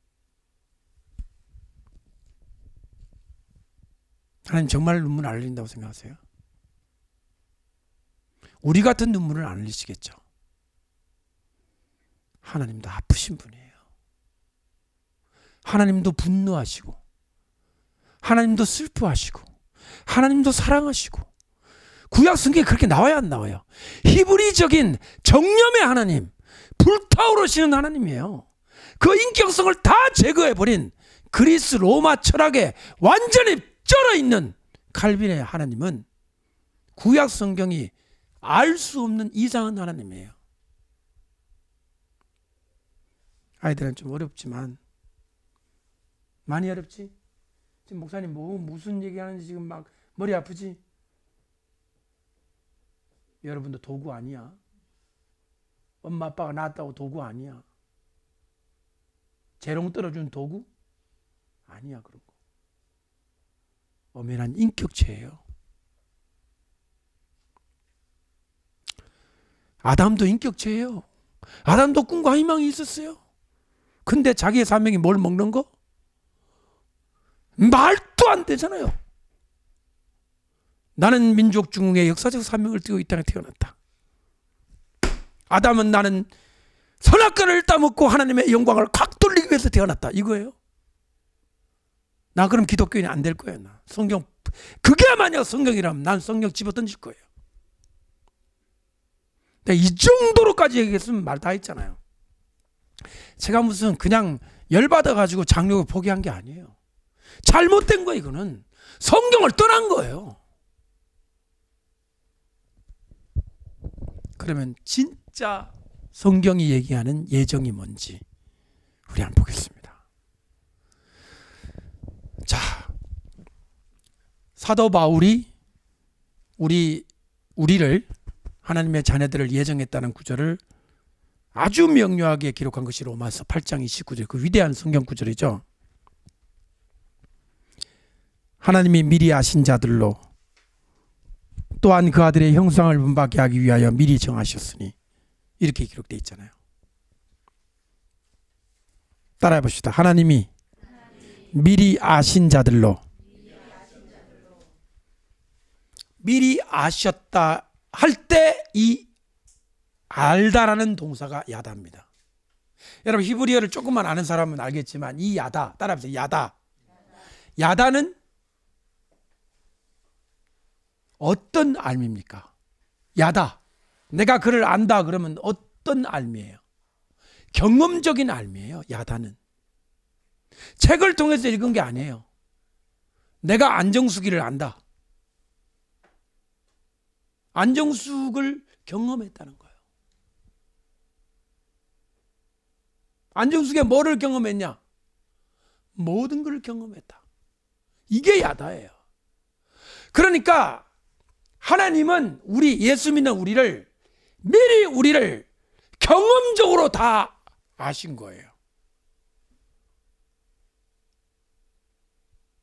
하나님 정말 눈물 안 흘린다고 생각하세요? 우리 같은 눈물을 안 흘리시겠죠. 하나님도 아프신 분이에요. 하나님도 분노하시고 하나님도 슬퍼하시고 하나님도 사랑하시고 구약 성경에 그렇게 나와야 안 나와요? 히브리적인 정념의 하나님, 불타오르시는 하나님이에요. 그 인격성을 다 제거해버린 그리스 로마 철학에 완전히 쩔어있는 칼빈의 하나님은 구약 성경이 알 수 없는 이상한 하나님이에요. 아이들은 좀 어렵지만, 많이 어렵지? 지금 목사님 무슨 얘기하는지 지금 막 머리 아프지? 여러분도 도구 아니야. 엄마 아빠가 낳았다고 도구 아니야. 재롱 떨어준 도구? 아니야. 그런 거 엄연한 인격체예요. 아담도 인격체예요. 아담도 꿈과 희망이 있었어요. 근데 자기의 사명이 뭘 먹는 거? 말도 안 되잖아요. 나는 민족 중에 역사적 사명을 띠고 이 땅에 태어났다. 아담은 나는 선악과를 따먹고 하나님의 영광을 확 돌리기 위해서 태어났다. 이거예요. 나 그럼 기독교인이 안 될 거예요. 나 성경, 그게 만약 성경이라면 난 성경 집어 던질 거예요. 이 정도로까지 얘기했으면 말 다 했잖아요. 제가 무슨 그냥 열받아가지고 장로를 포기한 게 아니에요. 잘못된 거 이거는 성경을 떠난 거예요. 그러면 진짜 성경이 얘기하는 예정이 뭔지 우리 한번 보겠습니다. 자, 사도 바울이 우리를 하나님의 자녀들을 예정했다는 구절을 아주 명료하게 기록한 것이 로마서 8장 29절, 그 위대한 성경 구절이죠. 하나님이 미리 아신 자들로 또한 그 아들의 형상을 본받게 하기 위하여 미리 정하셨으니, 이렇게 기록되어 있잖아요. 따라해 봅시다. 하나님이 미리 아신 자들로, 미리 아셨다 할 때 이 알다라는 동사가 야다입니다. 여러분 히브리어를 조금만 아는 사람은 알겠지만 이 야다, 따라해보세요. 야다는 어떤 알미입니까? 야다, 내가 그를 안다 그러면 어떤 알미예요? 경험적인 알미예요. 야다는 책을 통해서 읽은 게 아니에요. 내가 안정수기를 안다. 안정숙을 경험했다는 거예요. 안정숙이 뭐를 경험했냐? 모든 걸 경험했다. 이게 야다예요. 그러니까 하나님은 예수 믿는 우리를 미리 우리를 경험적으로 다 아신 거예요.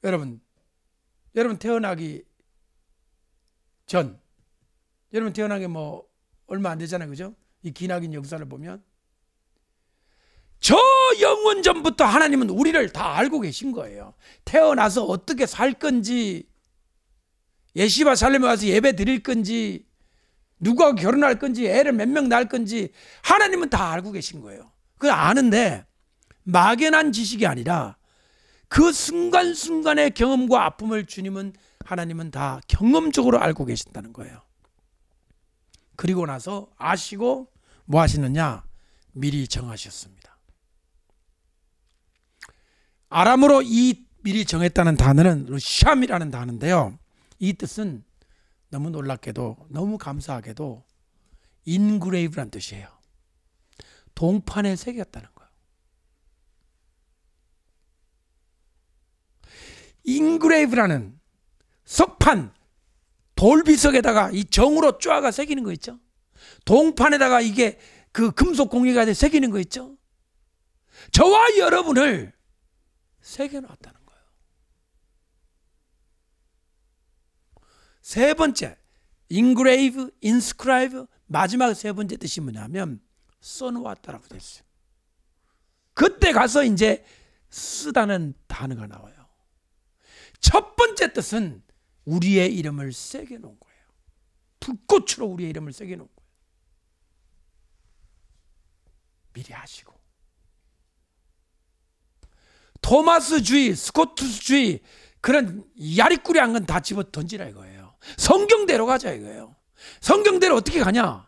여러분 태어나기 전, 여러분 태어나기 뭐 얼마 안 되잖아요. 그죠? 이 기나긴 역사를 보면 저 영원 전부터 하나님은 우리를 다 알고 계신 거예요. 태어나서 어떻게 살 건지, 예시바 살렘에 와서 예배 드릴 건지, 누가 결혼할 건지, 애를 몇 명 낳을 건지 하나님은 다 알고 계신 거예요. 그걸 아는데 막연한 지식이 아니라 그 순간순간의 경험과 아픔을 하나님은 다 경험적으로 알고 계신다는 거예요. 그리고 나서 아시고 뭐 하시느냐? 미리 정하셨습니다. 아람어로 이 미리 정했다는 단어는 샴이라는 단어인데요. 이 뜻은 너무 놀랍게도, 너무 감사하게도 인그레이브란 뜻이에요. 동판에 새겼다는 거예요. 인그레이브라는 석판, 돌비석에다가 이 정으로 쪼아가 새기는 거 있죠. 동판에다가 이게 그 금속 공예가 새기는 거 있죠. 저와 여러분을 새겨놨다는 거예요. 세 번째, engrave, inscribe, 마지막 세 번째 뜻이 뭐냐면 써놓았다라고 되어 있어요. 그때 가서 이제 쓰다는 단어가 나와요. 첫 번째 뜻은 우리의 이름을 새겨놓은 거예요. 불꽃으로 우리의 이름을 새겨놓은 거예요. 미리 하시고. 토마스주의, 스코트주의 그런 야리꾸리한 건 다 집어 던지라 이거예요. 성경대로 가자 이거예요. 성경대로 어떻게 가냐?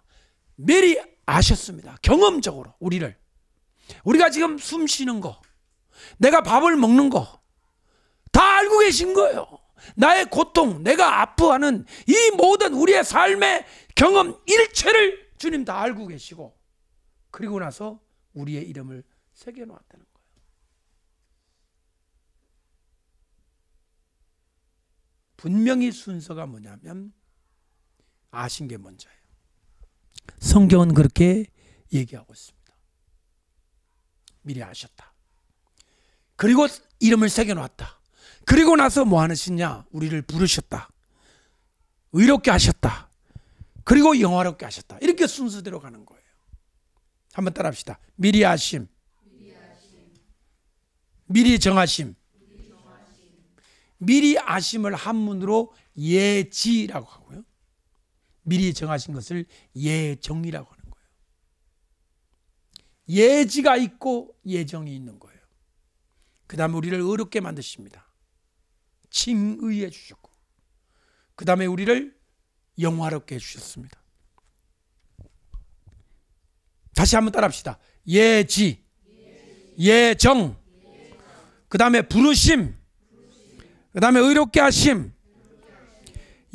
미리 아셨습니다. 경험적으로 우리가 지금 숨 쉬는 거, 내가 밥을 먹는 거 다 알고 계신 거예요. 나의 고통, 내가 아파하는 이 모든 우리의 삶의 경험 일체를 주님 다 알고 계시고, 그리고 나서 우리의 이름을 새겨놓았다는 거예요. 분명히 순서가 뭐냐면 아신 게 먼저예요. 성경은 그렇게 얘기하고 있습니다. 미리 아셨다. 그리고 이름을 새겨놓았다. 그리고 나서 뭐 하시냐? 우리를 부르셨다. 의롭게 하셨다. 그리고 영화롭게 하셨다. 이렇게 순서대로 가는 거예요. 한번 따라 합시다. 미리 아심, 미리 정하심. 미리 아심을 한문으로 예지라고 하고요. 미리 정하신 것을 예정이라고 하는 거예요. 예지가 있고 예정이 있는 거예요. 그 다음에 우리를 의롭게 만드십니다. 칭의해 주셨고, 그 다음에 우리를 영화롭게 해주셨습니다. 다시 한번 따라 합시다. 예지, 예정, 그 다음에 부르심, 그 다음에 의롭게 하심,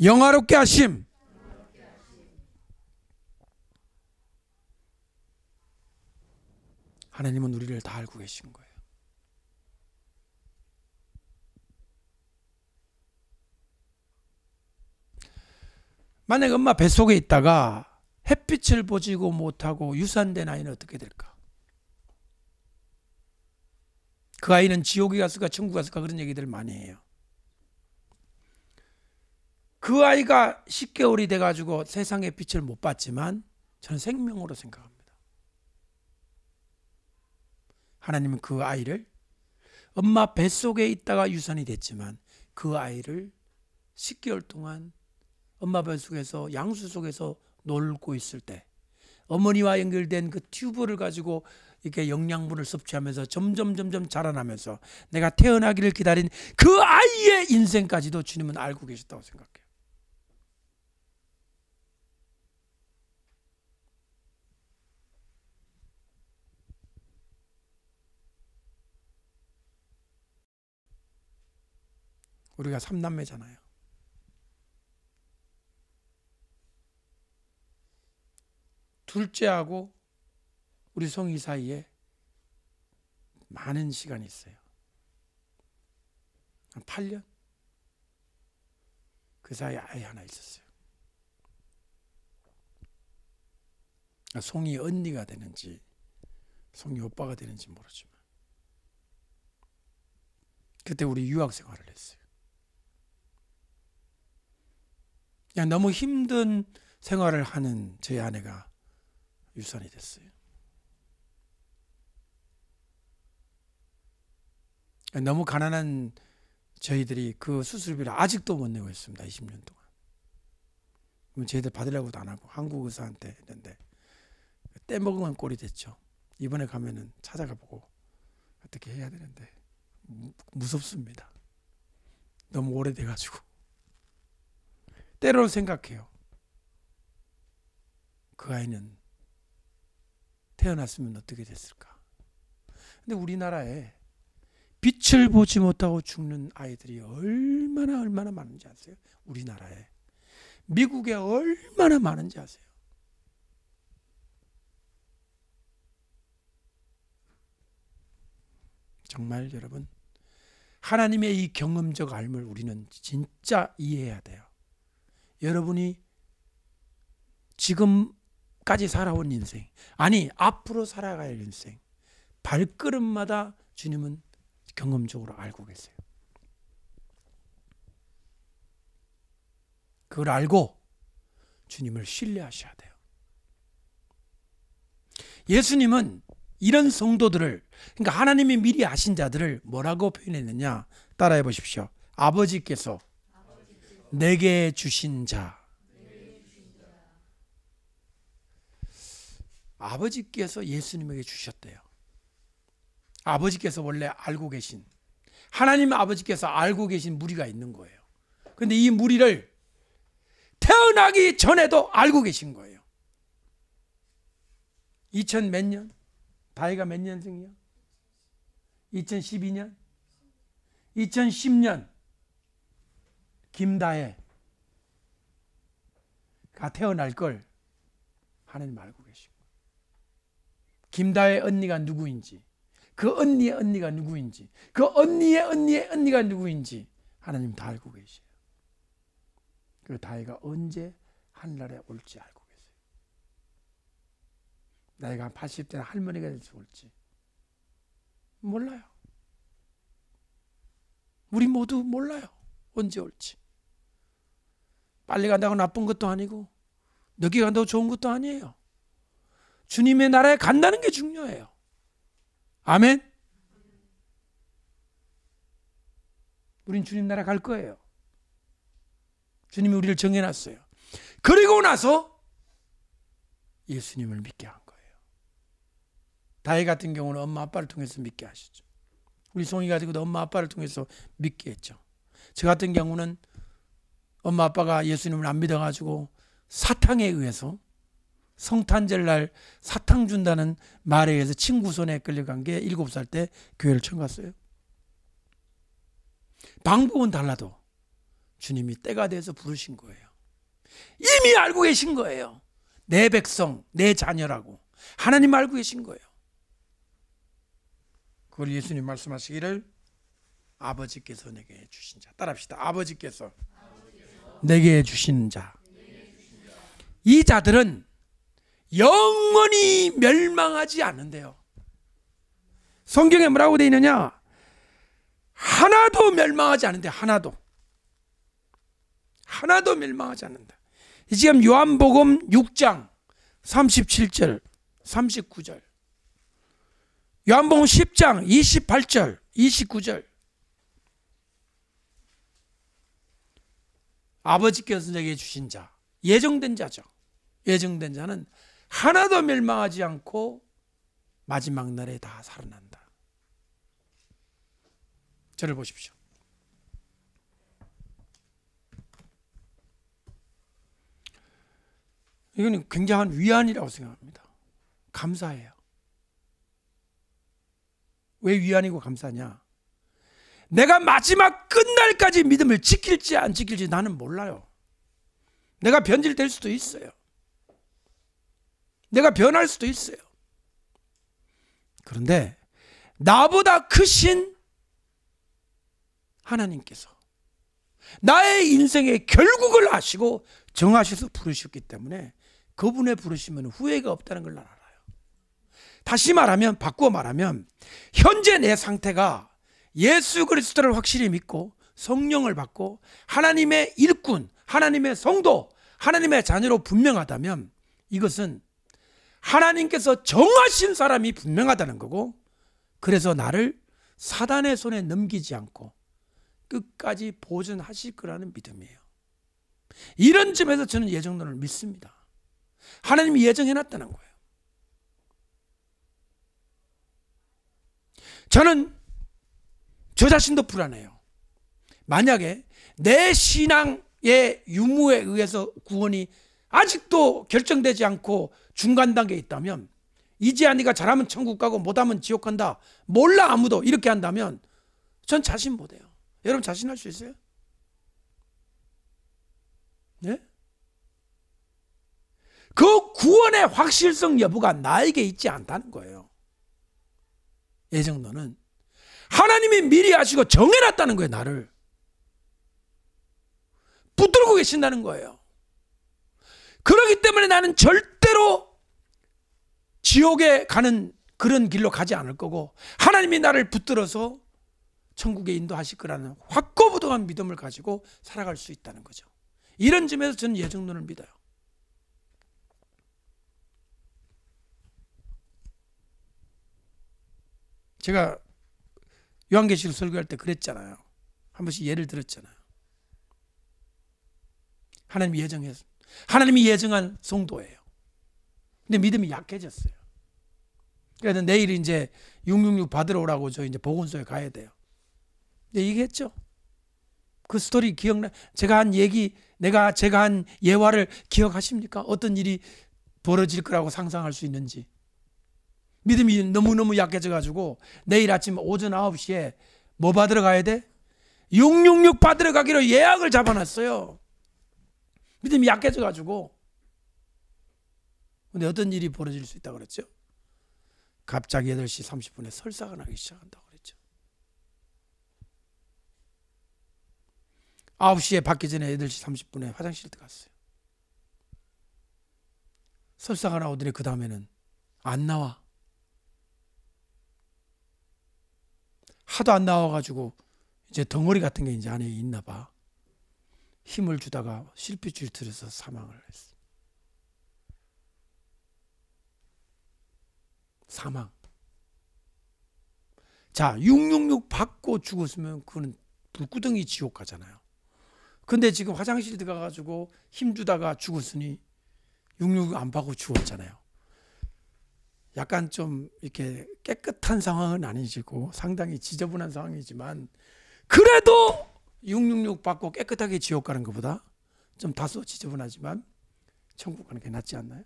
영화롭게 하심. 하나님은 우리를 다 알고 계신 거예요. 만약 엄마 뱃속에 있다가 햇빛을 보지도 못하고 유산된 아이는 어떻게 될까? 그 아이는 지옥에 갔을까 천국에 갔을까 그런 얘기들 많이 해요. 그 아이가 10개월이 돼가지고 세상의 빛을 못 봤지만 저는 생명으로 생각합니다. 하나님은 그 아이를 엄마 뱃속에 있다가 유산이 됐지만 그 아이를 10개월 동안 엄마 뱃속에서 양수 속에서 놀고 있을 때 어머니와 연결된 그 튜브를 가지고 이렇게 영양분을 섭취하면서 점점 자라나면서 내가 태어나기를 기다린 그 아이의 인생까지도 주님은 알고 계셨다고 생각해요. 우리가 3남매잖아요. 둘째하고 우리 성희 사이에 많은 시간이 있어요. 한 8년? 그 사이에 아이 하나 있었어요. 송이 언니가 되는지 송이 오빠가 되는지 모르지만 그때 우리 유학 생활을 했어요. 그냥 너무 힘든 생활을 하는 제 아내가 유산이 됐어요. 너무 가난한 저희들이 그 수술비를 아직도 못 내고 있습니다. 20년 동안. 그럼 저희들 받으려고도 안 하고 한국 의사한테 했는데 떼먹으면 꼴이 됐죠. 이번에 가면은 찾아가 보고 어떻게 해야 되는데 무섭습니다. 너무 오래돼가지고. 때로는 생각해요. 그 아이는 태어났으면 어떻게 됐을까? 근데 우리나라에 빛을 보지 못하고 죽는 아이들이 얼마나 많은지 아세요? 우리나라에. 미국에 얼마나 많은지 아세요? 정말 여러분, 하나님의 이 경험적 알을 우리는 진짜 이해해야 돼요. 여러분이 지금까지 살아온 인생, 아니 앞으로 살아갈 인생, 발걸음마다 주님은 경험적으로 알고 계세요. 그걸 알고 주님을 신뢰하셔야 돼요. 예수님은 이런 성도들을, 그러니까 하나님이 미리 아신 자들을 뭐라고 표현했느냐? 따라해 보십시오. 아버지께서 내게 주신 자. 아버지께서 예수님에게 주셨대요. 아버지께서 원래 알고 계신, 하나님 아버지께서 알고 계신 무리가 있는 거예요. 그런데 이 무리를 태어나기 전에도 알고 계신 거예요. 2000 몇 년? 다이가 몇 년생이야? 2012년? 2010년 김다혜가 태어날 걸 하나님 알고 계시고, 김다혜 언니가 누구인지, 그 언니의 언니가 누구인지, 그 언니의 언니가 누구인지 하나님 다 알고 계셔요. 그 다혜가 언제 하늘나라에 올지 알고 계세요. 나이가 80대 할머니가 될지 올지 몰라요. 우리 모두 몰라요. 언제 올지. 빨리 간다고 나쁜 것도 아니고 늦게 간다고 좋은 것도 아니에요. 주님의 나라에 간다는 게 중요해요. 아멘. 우린 주님 나라 갈 거예요. 주님이 우리를 정해놨어요. 그리고 나서 예수님을 믿게 한 거예요. 다혜 같은 경우는 엄마 아빠를 통해서 믿게 하시죠. 우리 송이 가지고도 엄마 아빠를 통해서 믿게 했죠. 저 같은 경우는 엄마 아빠가 예수님을 안 믿어가지고 사탕에 의해서, 성탄절 날 사탕 준다는 말에 의해서 친구 손에 끌려간 게 7살 때 교회를 처음 갔어요. 방법은 달라도 주님이 때가 돼서 부르신 거예요. 이미 알고 계신 거예요. 내 백성, 내 자녀라고 하나님 알고 계신 거예요. 그걸 예수님 말씀하시기를 아버지께서 내게 주신 자. 따라합시다. 아버지께서 내게 주신 자. 이 자들은 영원히 멸망하지 않는데요. 성경에 뭐라고 되어 있느냐? 하나도 멸망하지 않는데, 하나도 멸망하지 않는다. 지금 요한복음 6장 37절 39절, 요한복음 10장 28절 29절, 아버지께서 내게 주신 자, 예정된 자죠. 예정된 자는 하나도 멸망하지 않고 마지막 날에 다 살아난다. 저를 보십시오. 이거는 굉장한 위안이라고 생각합니다. 감사해요. 왜 위안이고 감사냐? 내가 마지막 끝날까지 믿음을 지킬지 안 지킬지 나는 몰라요. 내가 변질될 수도 있어요. 내가 변할 수도 있어요. 그런데 나보다 크신 하나님께서 나의 인생의 결국을 아시고 정하셔서 부르셨기 때문에 그분의 부르시면 후회가 없다는 걸 알아요. 다시 말하면, 바꾸어 말하면, 현재 내 상태가 예수 그리스도를 확실히 믿고 성령을 받고 하나님의 일꾼, 하나님의 성도, 하나님의 자녀로 분명하다면 이것은 하나님께서 정하신 사람이 분명하다는 거고, 그래서 나를 사단의 손에 넘기지 않고 끝까지 보존하실 거라는 믿음이에요. 이런 점에서 저는 예정론을 믿습니다. 하나님이 예정해놨다는 거예요. 저는 저 자신도 불안해요. 만약에 내 신앙의 유무에 의해서 구원이 아직도 결정되지 않고 중간 단계에 있다면, 이제야 네가 잘하면 천국 가고 못하면 지옥 간다, 몰라 아무도, 이렇게 한다면 전 자신 못해요. 여러분 자신할 수 있어요? 네? 그 구원의 확실성 여부가 나에게 있지 않다는 거예요. 예정론은 하나님이 미리 하시고 정해놨다는 거예요. 나를 붙들고 계신다는 거예요. 그렇기 때문에 나는 절대로 지옥에 가는 그런 길로 가지 않을 거고, 하나님이 나를 붙들어서 천국에 인도하실 거라는 확고부동한 믿음을 가지고 살아갈 수 있다는 거죠. 이런 점에서 저는 예정론을 믿어요. 제가 요한계시록 설교할 때 그랬잖아요. 한 번씩 예를 들었잖아요. 하나님이 예정한 성도예요. 근데 믿음이 약해졌어요. 그래서 내일 이제 666 받으러 오라고 저 이제 보건소에 가야 돼요. 근데 얘기했죠. 그 스토리 기억나? 제가 한 얘기, 제가 한 예화를 기억하십니까? 어떤 일이 벌어질 거라고 상상할 수 있는지. 믿음이 너무너무 약해져가지고 내일 아침 오전 9시에 뭐 받으러 가야 돼? 666 받으러 가기로 예약을 잡아놨어요. 믿음이 약해져가지고. 근데 어떤 일이 벌어질 수 있다고 그랬죠? 갑자기 8시 30분에 설사가 나기 시작한다고 그랬죠. 9시에 받기 전에 8시 30분에 화장실 들어갔어요. 설사가 나오더니 그 다음에는 안 나와. 하도 안 나와가지고 이제 덩어리 같은 게 이제 안에 있나 봐. 힘을 주다가 실핏줄 틀어서 사망을 했어. 사망. 자, 666 받고 죽었으면 그거는 불구덩이 지옥 가잖아요. 근데 지금 화장실 들어가가지고 힘 주다가 죽었으니 666 안 받고 죽었잖아요. 약간 좀 이렇게 깨끗한 상황은 아니시고 상당히 지저분한 상황이지만, 그래도 666 받고 깨끗하게 지옥 가는 것보다 좀 다소 지저분하지만 천국 가는 게 낫지 않나요?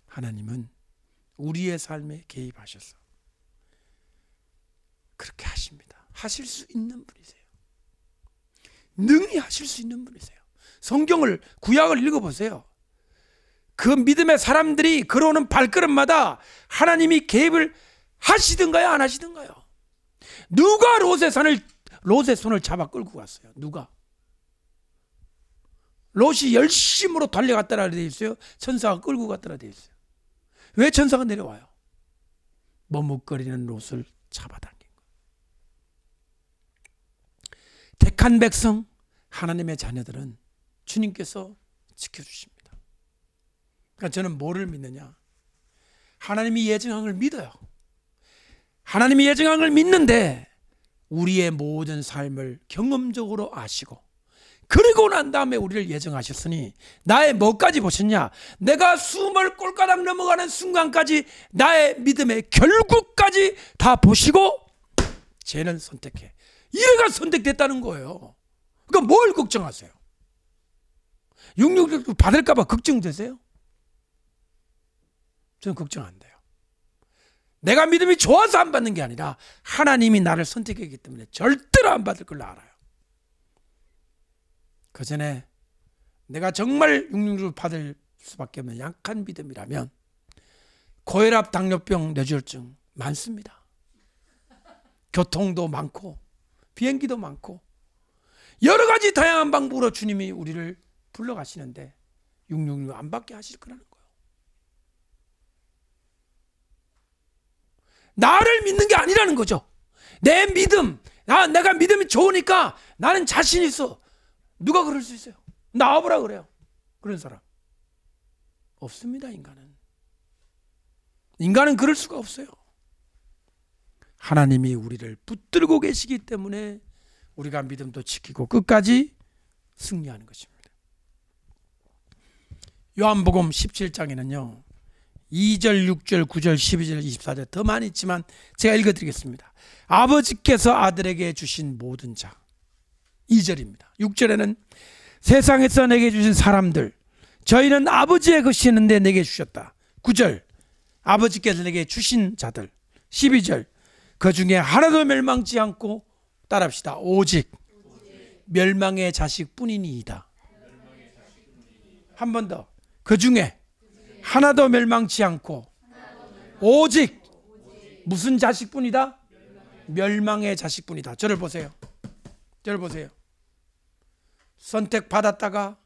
하나님은 우리의 삶에 개입하셔서 그렇게 하십니다. 하실 수 있는 분이세요. 능히 하실 수 있는 분이세요. 성경을, 구약을 읽어보세요. 그 믿음의 사람들이 걸어오는 발걸음마다 하나님이 개입을 하시든가요, 안 하시든가요? 누가 롯의 손을 잡아 끌고 갔어요? 누가? 롯이 열심으로 달려갔다라 되어 있어요? 천사가 끌고 갔다라 되어 있어요? 왜 천사가 내려와요? 머뭇거리는 롯을 잡아당긴 거예요. 택한 백성, 하나님의 자녀들은 주님께서 지켜주십니다. 그러니까 저는 뭐를 믿느냐? 하나님이 예정한 걸 믿어요. 하나님이 예정한 걸 믿는데 우리의 모든 삶을 경험적으로 아시고, 그리고 난 다음에 우리를 예정하셨으니 나의 뭐까지 보셨냐? 내가 숨을 꼴가닥 넘어가는 순간까지 나의 믿음의 결국까지 다 보시고 쟤는 선택해. 이래가 선택됐다는 거예요. 그러니까 뭘 걱정하세요? 666 받을까 봐 걱정되세요? 저는 걱정 안 돼요. 내가 믿음이 좋아서 안 받는 게 아니라 하나님이 나를 선택했기 때문에 절대로 안 받을 걸 알아요. 그 전에 내가 정말 666을 받을 수밖에 없는 약한 믿음이라면 고혈압, 당뇨병, 뇌졸중 많습니다. 교통도 많고 비행기도 많고 여러 가지 다양한 방법으로 주님이 우리를 불러가시는데 666 안 받게 하실 거라는 거예요. 나를 믿는 게 아니라는 거죠. 내 믿음, 내가 믿음이 좋으니까 나는 자신 있어. 누가 그럴 수 있어요? 나와보라 그래요. 그런 사람 없습니다. 인간은 그럴 수가 없어요. 하나님이 우리를 붙들고 계시기 때문에 우리가 믿음도 지키고 끝까지 승리하는 것입니다. 요한복음 17장에는요 2절, 6절, 9절, 12절, 24절 더 많이 있지만 제가 읽어드리겠습니다. 아버지께서 아들에게 주신 모든 자. 2절입니다. 6절에는 세상에서 내게 주신 사람들, 저희는 아버지의 것이었는데 내게 주셨다. 9절, 아버지께서 내게 주신 자들. 12절, 그 중에 하나도 멸망치 않고, 따라합시다, 오직 멸망의 자식뿐이니이다. 한 번 더, 그 중에 하나도 멸망치 않고 오직 무슨 자식뿐이다? 멸망의 자식뿐이다. 저를 보세요. 저를 보세요. 선택받았다가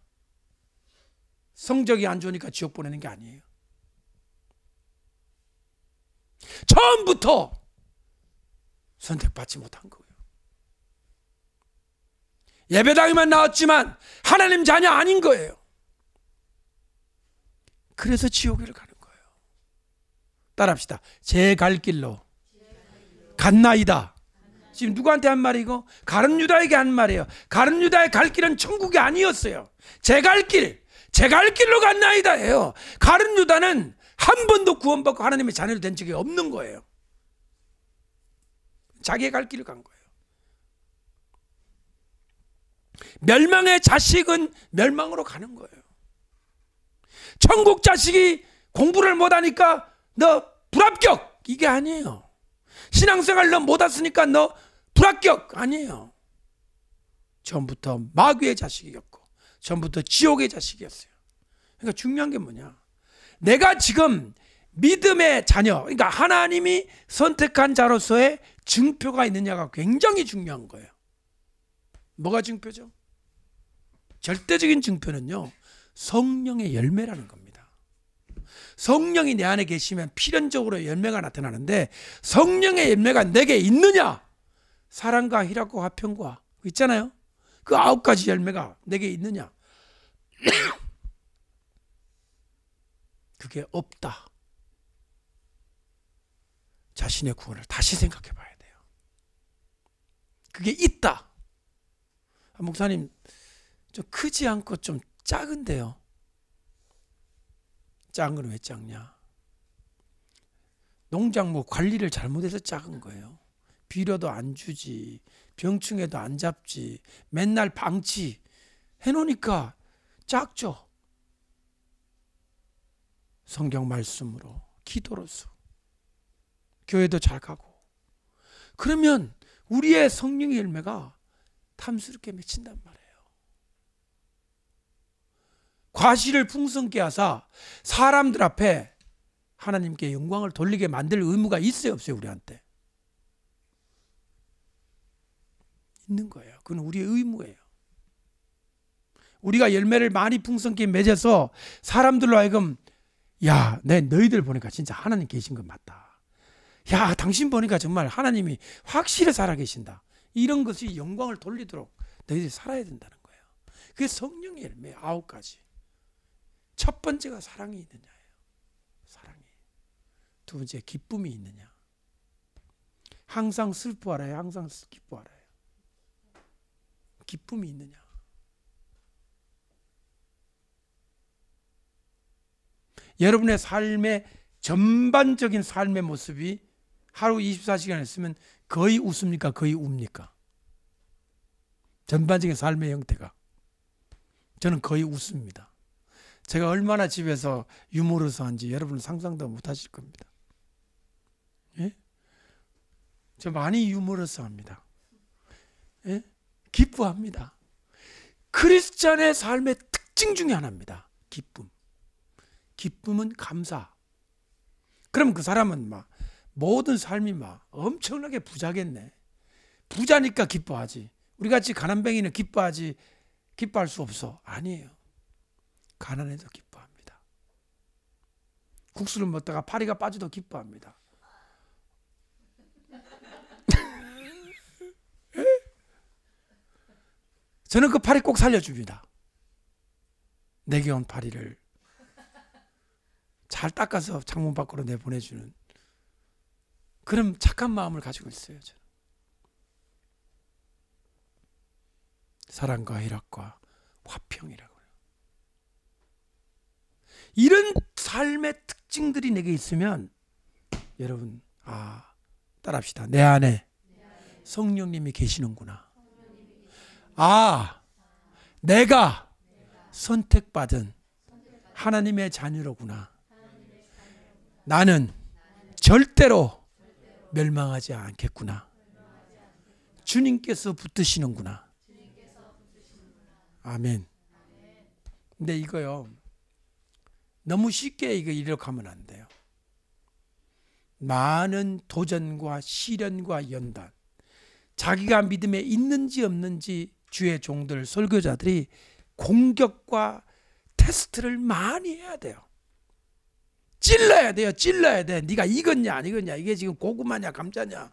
성적이 안 좋으니까 지옥 보내는 게 아니에요. 처음부터 선택받지 못한 거예요. 예배당에만 나왔지만 하나님 자녀 아닌 거예요. 그래서 지옥을 가는 거예요. 따라합시다. 제 갈 길로 갔나이다. 지금 누구한테 한 말이고? 가룟 유다에게 한 말이에요. 가룟 유다의 갈 길은 천국이 아니었어요. 제 갈 길, 제 갈 길로 갔나이다예요. 가룟 유다는 한 번도 구원받고 하나님의 자녀를 된 적이 없는 거예요. 자기의 갈 길을 간 거예요. 멸망의 자식은 멸망으로 가는 거예요. 천국 자식이 공부를 못하니까 너 불합격, 이게 아니에요. 신앙생활 너 못했으니까 너 불합격, 아니에요. 처음부터 마귀의 자식이었고 처음부터 지옥의 자식이었어요. 그러니까 중요한 게 뭐냐, 내가 지금 믿음의 자녀, 그러니까 하나님이 선택한 자로서의 증표가 있느냐가 굉장히 중요한 거예요. 뭐가 증표죠? 절대적인 증표는요, 성령의 열매라는 겁니다. 성령이 내 안에 계시면 필연적으로 열매가 나타나는데, 성령의 열매가 내게 있느냐? 사랑과 희락과 화평과 있잖아요. 그 9가지 열매가 내게 있느냐? 그게 없다. 자신의 구원을 다시 생각해 봐야 돼요. 그게 있다. 목사님, 좀 크지 않고 좀 작은데요. 작은 건 왜 작냐? 농작물 관리를 잘못해서 작은 거예요. 비료도 안 주지, 병충해도 안 잡지, 맨날 방치 해놓으니까 작죠. 성경 말씀으로, 기도로서 교회도 잘 가고, 그러면 우리의 성령의 열매가 탐스럽게 맺힌단 말이에요. 과실을 풍성케 하사 사람들 앞에 하나님께 영광을 돌리게 만들 의무가 있어요, 없어요? 우리한테 있는 거예요. 그건 우리의 의무예요. 우리가 열매를 많이 풍성케 맺어서 사람들로 하여금, 야, 너희들 보니까 진짜 하나님 계신 건 맞다. 야, 당신 보니까 정말 하나님이 확실히 살아계신다. 이런 것이 영광을 돌리도록 너희들이 살아야 된다는 거예요. 그게 성령의 열매 9가지. 첫 번째가 사랑이 있느냐예요. 사랑이. 두 번째, 기쁨이 있느냐. 항상 슬퍼하라요, 항상 기뻐하라요. 기쁨이 있느냐. 여러분의 삶의 전반적인 삶의 모습이 하루 24시간 있으면 거의 웃습니까? 거의 웁니까? 전반적인 삶의 형태가. 저는 거의 웃습니다. 제가 얼마나 집에서 유머러스한지 여러분은 상상도 못하실 겁니다. 예? 저 많이 유머러스합니다. 예? 기뻐합니다. 크리스찬의 삶의 특징 중에 하나입니다. 기쁨. 기쁨은 감사. 그럼 그 사람은 막 모든 삶이 막 엄청나게 부자겠네. 부자니까 기뻐하지. 우리같이 가난뱅이는 기뻐할 수 없어. 아니에요. 가난해도 기뻐합니다. 국수를 먹다가 파리가 빠져도 기뻐합니다. 저는 그 파리 꼭 살려줍니다. 내게 온 파리를 잘 닦아서 창문 밖으로 내보내주는 그런 착한 마음을 가지고 있어요. 저는. 사랑과 희락과 화평이라고 해요. 이런 삶의 특징들이 내게 있으면 여러분 따라합시다. 내 안에 성령님이 계시는구나. 내가 선택받은 하나님의 자녀로구나. 나는 절대로 멸망하지 않겠구나. 주님께서 붙드시는구나. 아멘. 근데 이거요, 너무 쉽게 이거 이력하면 안 돼요. 많은 도전과 시련과 연단, 자기가 믿음에 있는지 없는지 주의 종들, 설교자들이 공격과 테스트를 많이 해야 돼요. 찔러야 돼요. 찔러야 돼. 네가 익었냐 안 익었냐, 이게 지금 고구마냐 감자냐,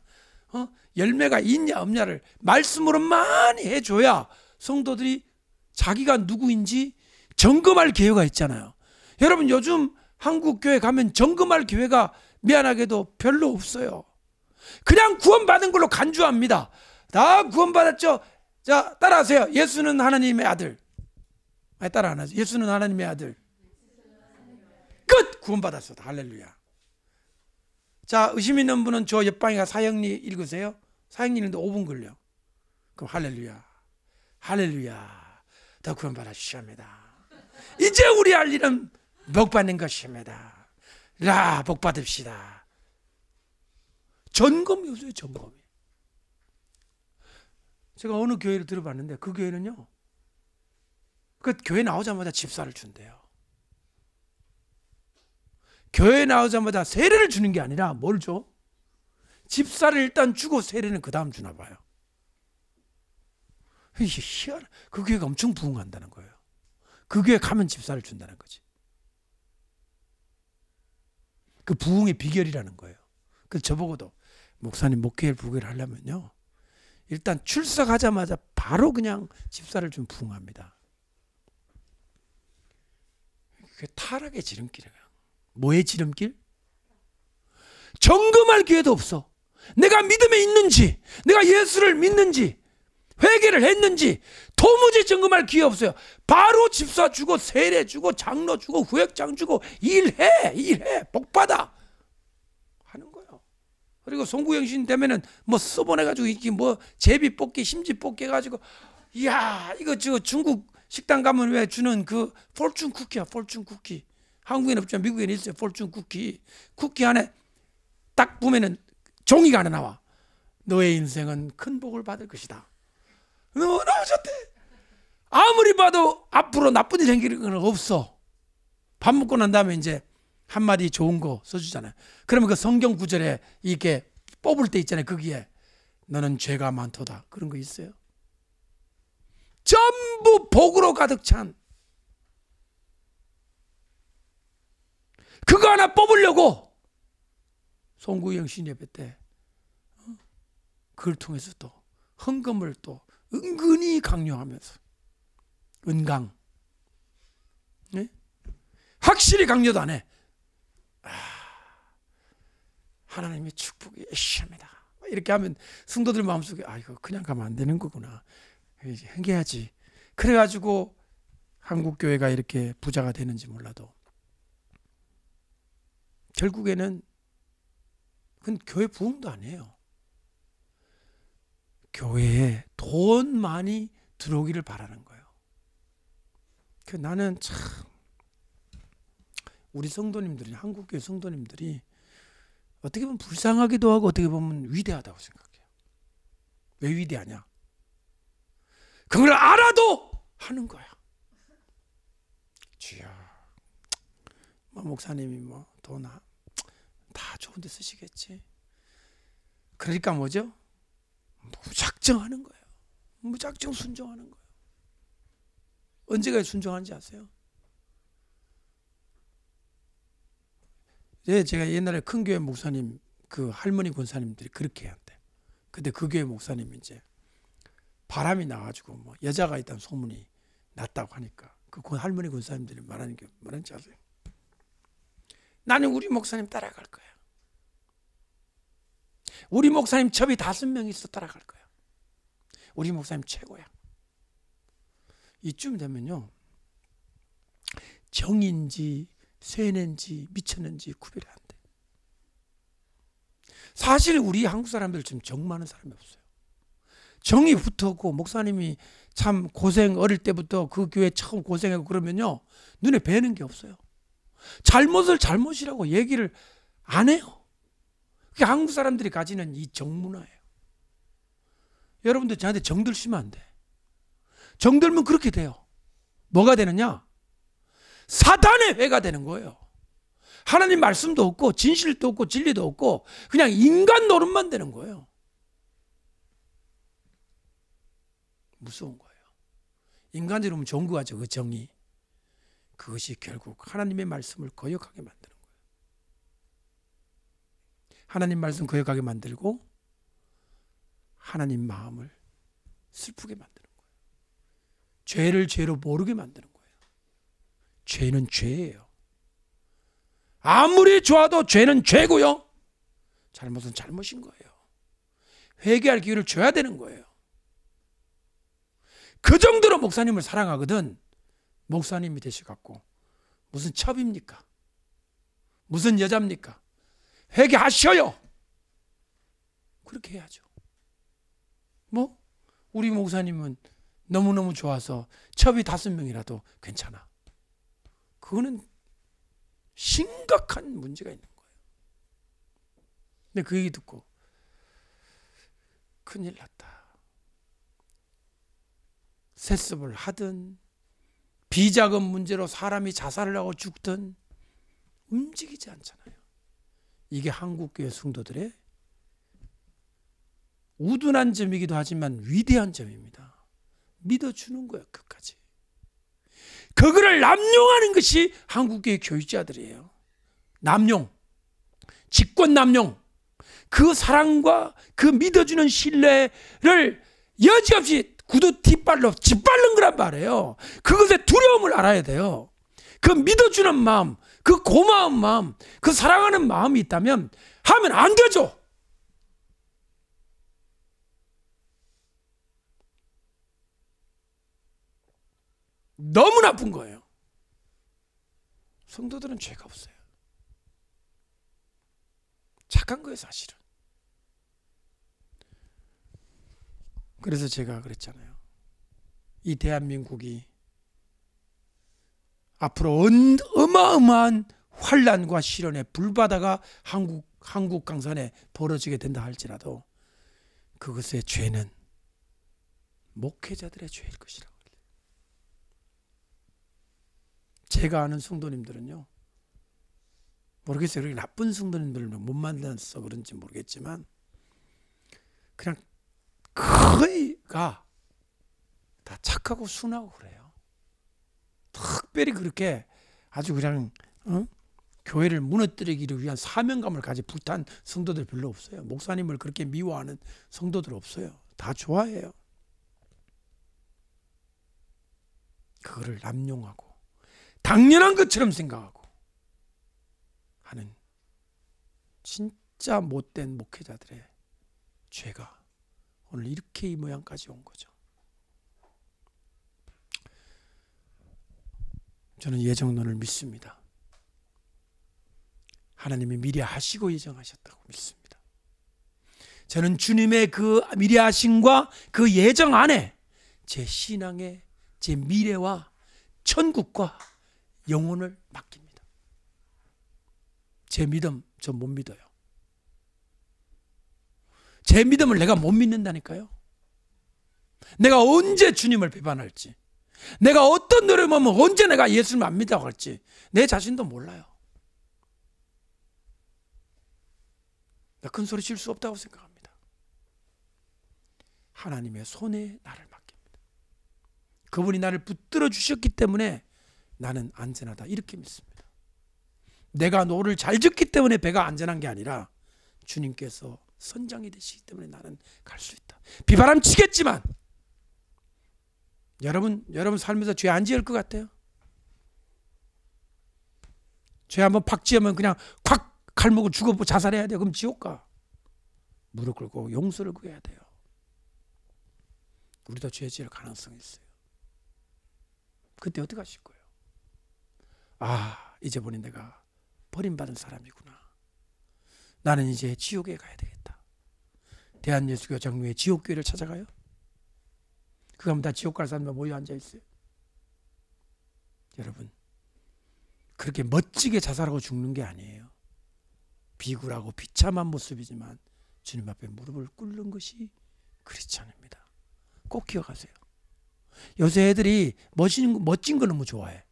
열매가 있냐 없냐를 말씀으로 많이 해줘야 성도들이 자기가 누구인지 점검할 기회가 있잖아요. 여러분, 요즘 한국 교회 가면 점검할 기회가 미안하게도 별로 없어요. 그냥 구원받은 걸로 간주합니다. 다 구원받았죠? 자, 따라하세요. 예수는 하나님의 아들. 따라 안 하죠. 예수는 하나님의 아들. 끝! 구원받았어. 할렐루야. 자, 의심 있는 분은 저 옆방에 사형리 읽으세요. 사형리 읽는데 5분 걸려. 그럼 할렐루야. 할렐루야. 더 구원받아 주시옵니다. 이제 우리 할 일은 복 받는 것입니다. 복 받읍시다. 점검이 없어요. 점검이. 제가 어느 교회를 들어봤는데 그 교회는요, 그 교회 나오자마자 집사를 준대요. 교회 나오자마자 세례를 주는 게 아니라 뭘 줘? 집사를 일단 주고 세례는 그 다음 주나 봐요. 그 교회가 엄청 부흥한다는 거예요. 그 교회 가면 집사를 준다는 거지. 그 부흥의 비결이라는 거예요. 그래서 저보고도 목사님 목회를 부흥을 하려면요, 일단 출석하자마자 바로 그냥 집사를 좀 부흥합니다. 그게 타락의 지름길이에요. 뭐의 지름길? 점검할 기회도 없어. 내가 믿음에 있는지, 내가 예수를 믿는지, 회개를 했는지 도무지 점검할 기회 없어요. 바로 집사 주고 세례 주고 장로 주고 구역장 주고 일해 복받아 하는 거예요. 그리고 송구영신 되면은 뭐 써보내가지고 이게 뭐 제비 뽑기 심지 뽑기 해가지고, 이야, 이거 저 중국 식당 가면 왜 주는 그 폴춘 쿠키야. 폴춘 쿠키. 한국에는 없지만 미국에는 있어요. 폴춘 쿠키. 쿠키 안에 딱 보면은 종이가 하나 나와. 너의 인생은 큰 복을 받을 것이다. 너무 좋대. 아무리 봐도 앞으로 나쁜 일 생기는 건 없어. 밥 먹고 난 다음에 이제 한마디 좋은 거 써주잖아요. 그러면 그 성경 구절에 이렇게 뽑을 때 있잖아요. 거기에 너는 죄가 많도다. 그런 거 있어요. 전부 복으로 가득 찬, 그거 하나 뽑으려고 송구영 신예배 때 그걸 통해서 또 헌금을 또 은근히 강요하면서, 은강, 네? 확실히 강요도 안 해. 하나님의 축복이 시합니다. 이렇게 하면 성도들 마음속에 이거 그냥 가면 안 되는 거구나, 행해야지. 그래가지고 한국 교회가 이렇게 부자가 되는지 몰라도 결국에는 그건 교회 부흥도 아니에요. 교회에 돈 많이 들어오기를 바라는 거예요. 나는 참 우리 성도님들이, 한국교회 성도님들이 어떻게 보면 불쌍하기도 하고 어떻게 보면 위대하다고 생각해요. 왜 위대하냐? 그걸 알아도 하는 거야. 주여, 목사님이 돈 다 좋은 데 쓰시겠지. 그러니까 뭐죠? 무작정 하는 거예요. 무작정 순종하는 거예요. 언제까지 순종하는지 아세요? 제가 옛날에 큰 교회 목사님, 그 할머니 권사님들이 그렇게 한대. 근데 그 교회 목사님이 이제 바람이 나가지고 여자가 있다는 소문이 났다고 하니까 그 할머니 권사님들이 말하는 게 뭐라는지 아세요? 나는 우리 목사님 따라갈 거야. 우리 목사님 첩이 5명 있어 따라갈 거야. 우리 목사님 최고야. 이쯤 되면요, 정인지 세뇌인지 미쳤는지 구별이 안 돼. 사실 우리 한국 사람들 좀 정 많은 사람이 없어요. 정이 붙었고 목사님이 참 고생 어릴 때부터 그 교회 처음 고생하고 그러면요 눈에 뵈는 게 없어요. 잘못을 잘못이라고 얘기를 안 해요. 그게 한국 사람들이 가지는 이 정문화예요. 여러분들 저한테 정들시면 안 돼. 정들면 그렇게 돼요. 뭐가 되느냐? 사단의 회가 되는 거예요. 하나님 말씀도 없고 진실도 없고 진리도 없고 그냥 인간 노릇만 되는 거예요. 무서운 거예요. 인간적으로 좋은 거 같죠. 그 정의. 그것이 결국 하나님의 말씀을 거역하게 만드는 거예요. 하나님 말씀 거역하게 만들고 하나님 마음을 슬프게 만드는 거예요. 죄를 죄로 모르게 만드는 거예요. 죄는 죄예요. 아무리 좋아도 죄는 죄고요. 잘못은 잘못인 거예요. 회개할 기회를 줘야 되는 거예요. 그 정도로 목사님을 사랑하거든 목사님이 되셔갖고 무슨 첩입니까? 무슨 여자입니까? 회개하셔요. 그렇게 해야죠. 뭐 우리 목사님은 너무너무 좋아서 첩이 5명이라도 괜찮아. 그거는 심각한 문제가 있는 거예요. 근데 그 얘기 듣고 큰일 났다. 세습을 하든 비자금 문제로 사람이 자살을 하고 죽든 움직이지 않잖아요. 이게 한국교회 성도들의 우둔한 점이기도 하지만 위대한 점입니다. 믿어주는 거예요. 끝까지. 그거를 남용하는 것이 한국교회 교육자들이에요. 남용, 직권 남용, 그 사랑과 그 믿어주는 신뢰를 여지없이 구두 뒷발로 짓밟는 거란 말이에요. 그것의 두려움을 알아야 돼요. 그 믿어주는 마음, 그 고마운 마음, 그 사랑하는 마음이 있다면 하면 안 되죠. 너무 나쁜 거예요. 성도들은 죄가 없어요. 착한 거예요, 사실은. 그래서 제가 그랬잖아요. 이 대한민국이 앞으로 어마어마한 환란과 시련의 불바다가 한국 강산에 벌어지게 된다 할지라도 그것의 죄는 목회자들의 죄일 것이라고. 제가 아는 성도님들은요, 모르겠어요. 그렇게 나쁜 성도님들을 못 만나서 그런지 모르겠지만 그냥 거의가 다 착하고 순하고 그래요. 특별히 그렇게 아주 그냥 교회를 무너뜨리기를 위한 사명감을 가지고 불탄 성도들 별로 없어요. 목사님을 그렇게 미워하는 성도들 없어요. 다 좋아해요. 그거를 남용하고 당연한 것처럼 생각하고 하는 진짜 못된 목회자들의 죄가 오늘 이렇게 이 모양까지 온 거죠. 저는 예정론을 믿습니다. 하나님이 미리 하시고 예정하셨다고 믿습니다. 저는 주님의 그 미리 하심과 그 예정 안에 제 신앙의 제 미래와 천국과 영혼을 맡깁니다. 제 믿음 저 못 믿어요. 제 믿음을 내가 못 믿는다니까요. 내가 언제 주님을 배반할지, 내가 어떤 노력을 하면 언제 내가 예수님을 안 믿다고 할지 내 자신도 몰라요. 나 큰 소리 칠 수 없다고 생각합니다. 하나님의 손에 나를 맡깁니다. 그분이 나를 붙들어 주셨기 때문에 나는 안전하다 이렇게 믿습니다. 내가 노를 잘 짓기 때문에 배가 안전한 게 아니라 주님께서 선장이 되시기 때문에 나는 갈 수 있다. 비바람 치겠지만 여러분 살면서 죄 안 지을 것 같아요? 죄 한번 팍 지으면 그냥 콱 칼먹고 죽어 자살해야 돼요. 그럼 지옥 가. 무릎 꿇고 용서를 구해야 돼요. 우리도 죄 지을 가능성이 있어요. 그때 어떻게 하실 거예요? 잊어보니 내가 버림받은 사람이구나. 나는 이제 지옥에 가야 되겠다. 대한예수교 장로회 지옥교회를 찾아가요. 그거 하면 다 지옥 갈 사람들 모여 앉아있어요. 여러분, 그렇게 멋지게 자살하고 죽는 게 아니에요. 비굴하고 비참한 모습이지만 주님 앞에 무릎을 꿇는 것이 크리스찬입니다. 꼭 기억하세요. 요새 애들이 멋진 거 너무 좋아해.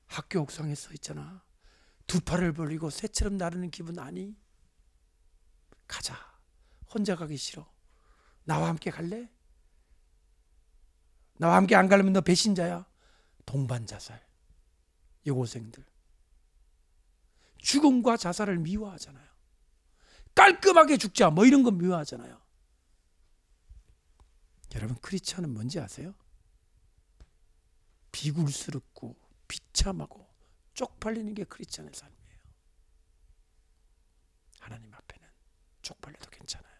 학교 옥상에 서 있잖아. 두 팔을 벌리고 새처럼 나르는 기분 아니? 가자. 혼자 가기 싫어. 나와 함께 갈래? 나와 함께 안 가려면 너 배신자야. 동반 자살. 여고생들. 죽음과 자살을 미워하잖아요. 깔끔하게 죽자 뭐 이런 거 미워하잖아요. 여러분, 크리스찬은 뭔지 아세요? 비굴스럽고 비참하고 쪽팔리는 게 크리스찬의 삶이에요. 하나님 앞에는 쪽팔려도 괜찮아요.